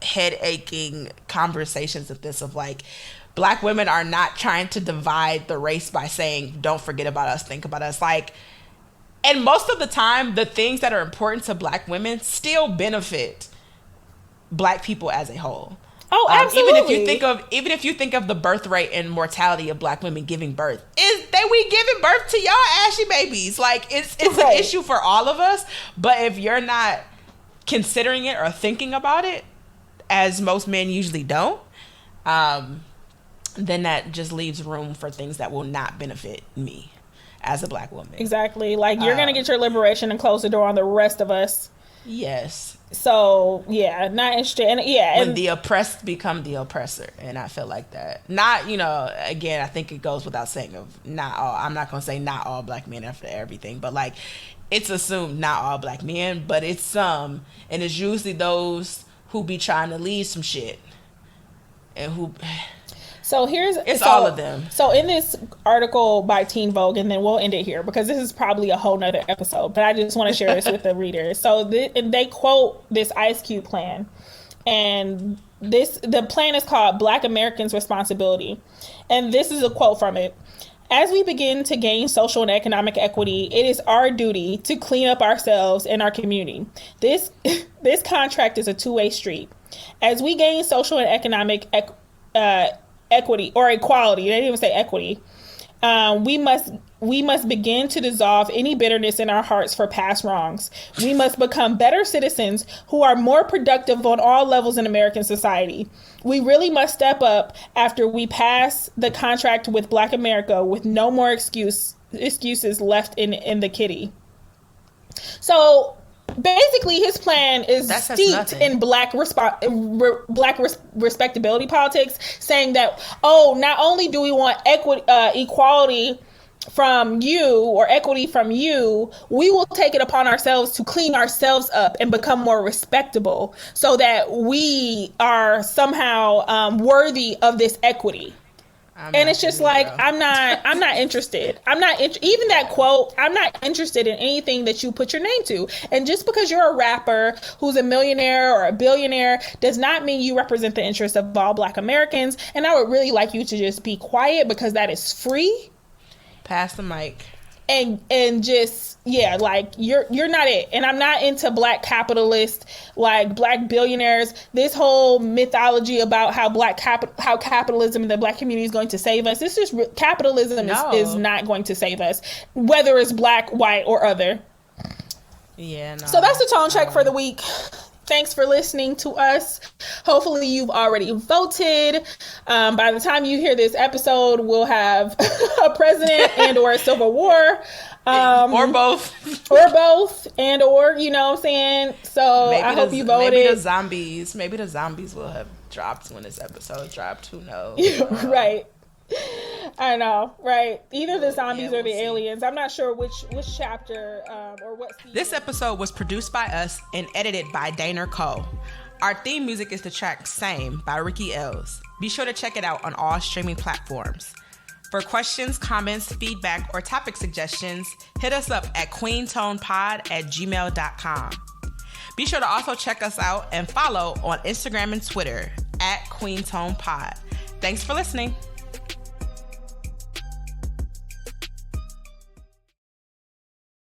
head aching conversations of this, of like, black women are not trying to divide the race by saying, don't forget about us, think about us. Like, and most of the time, the things that are important to black women still benefit black people as a whole. Oh, absolutely. Even if you think of the birth rate and mortality of black women giving birth, is that we giving birth to y'all ashy babies? Like, it's an issue for all of us. But if you're not considering it or thinking about it, as most men usually don't, then that just leaves room for things that will not benefit me as a black woman. Exactly. Like, you're going to get your liberation and close the door on the rest of us. Yes. So, yeah, not interested. And when the oppressed become the oppressor. And I feel like that. Not, you know, again, I think it goes without saying of not all, I'm not going to say not all black men after everything, but like, it's assumed not all black men, but it's some. And it's usually those who be trying to lead some shit. And who... So all of them. So in this article by Teen Vogue, and then we'll end it here because this is probably a whole nother episode, but I just want to share this with the readers. So they quote this Ice Cube plan, and the plan is called Black Americans' Responsibility. And this is a quote from it. As we begin to gain social and economic equity, it is our duty to clean up ourselves and our community. This contract is a two-way street. As we gain social and economic equity or equality, they didn't even say equity, we must begin to dissolve any bitterness in our hearts for past wrongs. We must become better citizens who are more productive on all levels in American society. We really must step up after we pass the contract with Black America with no more excuses left in the kitty. So basically, his plan is steeped in black respectability politics, saying that, oh, not only do we want equality from you or equity from you, we will take it upon ourselves to clean ourselves up and become more respectable so that we are somehow worthy of this equity. And it's just like, I'm not interested. Even that quote, I'm not interested in anything that you put your name to. And just because you're a rapper who's a millionaire or a billionaire does not mean you represent the interests of all Black Americans. And I would really like you to just be quiet, because that is free. Pass the mic. And just, yeah, like, you're not it. And I'm not into Black capitalists, like Black billionaires. This whole mythology about how how capitalism in the Black community is going to save us. This is capitalism is not going to save us, whether it's Black, white, or other. Yeah. No. So that's the tone check for the week. Thanks for listening to us. Hopefully you've already voted. By the time you hear this episode, we'll have a president and or a civil war. Or both. Or both. And or, you know what I'm saying? So maybe I hope you voted. Maybe the zombies will have dropped when this episode dropped. Who knows? Right. I know, right? Either the zombies or the aliens. I'm not sure which chapter or what season. This episode was produced by us and edited by Dana Cole. Our theme music is the track Same by Ricky Ells. Be sure to check it out on all streaming platforms. For questions, comments, feedback, or topic suggestions, hit us up at queentonepod@gmail.com. Be sure to also check us out and follow on Instagram and Twitter @queentonepod. Thanks for listening.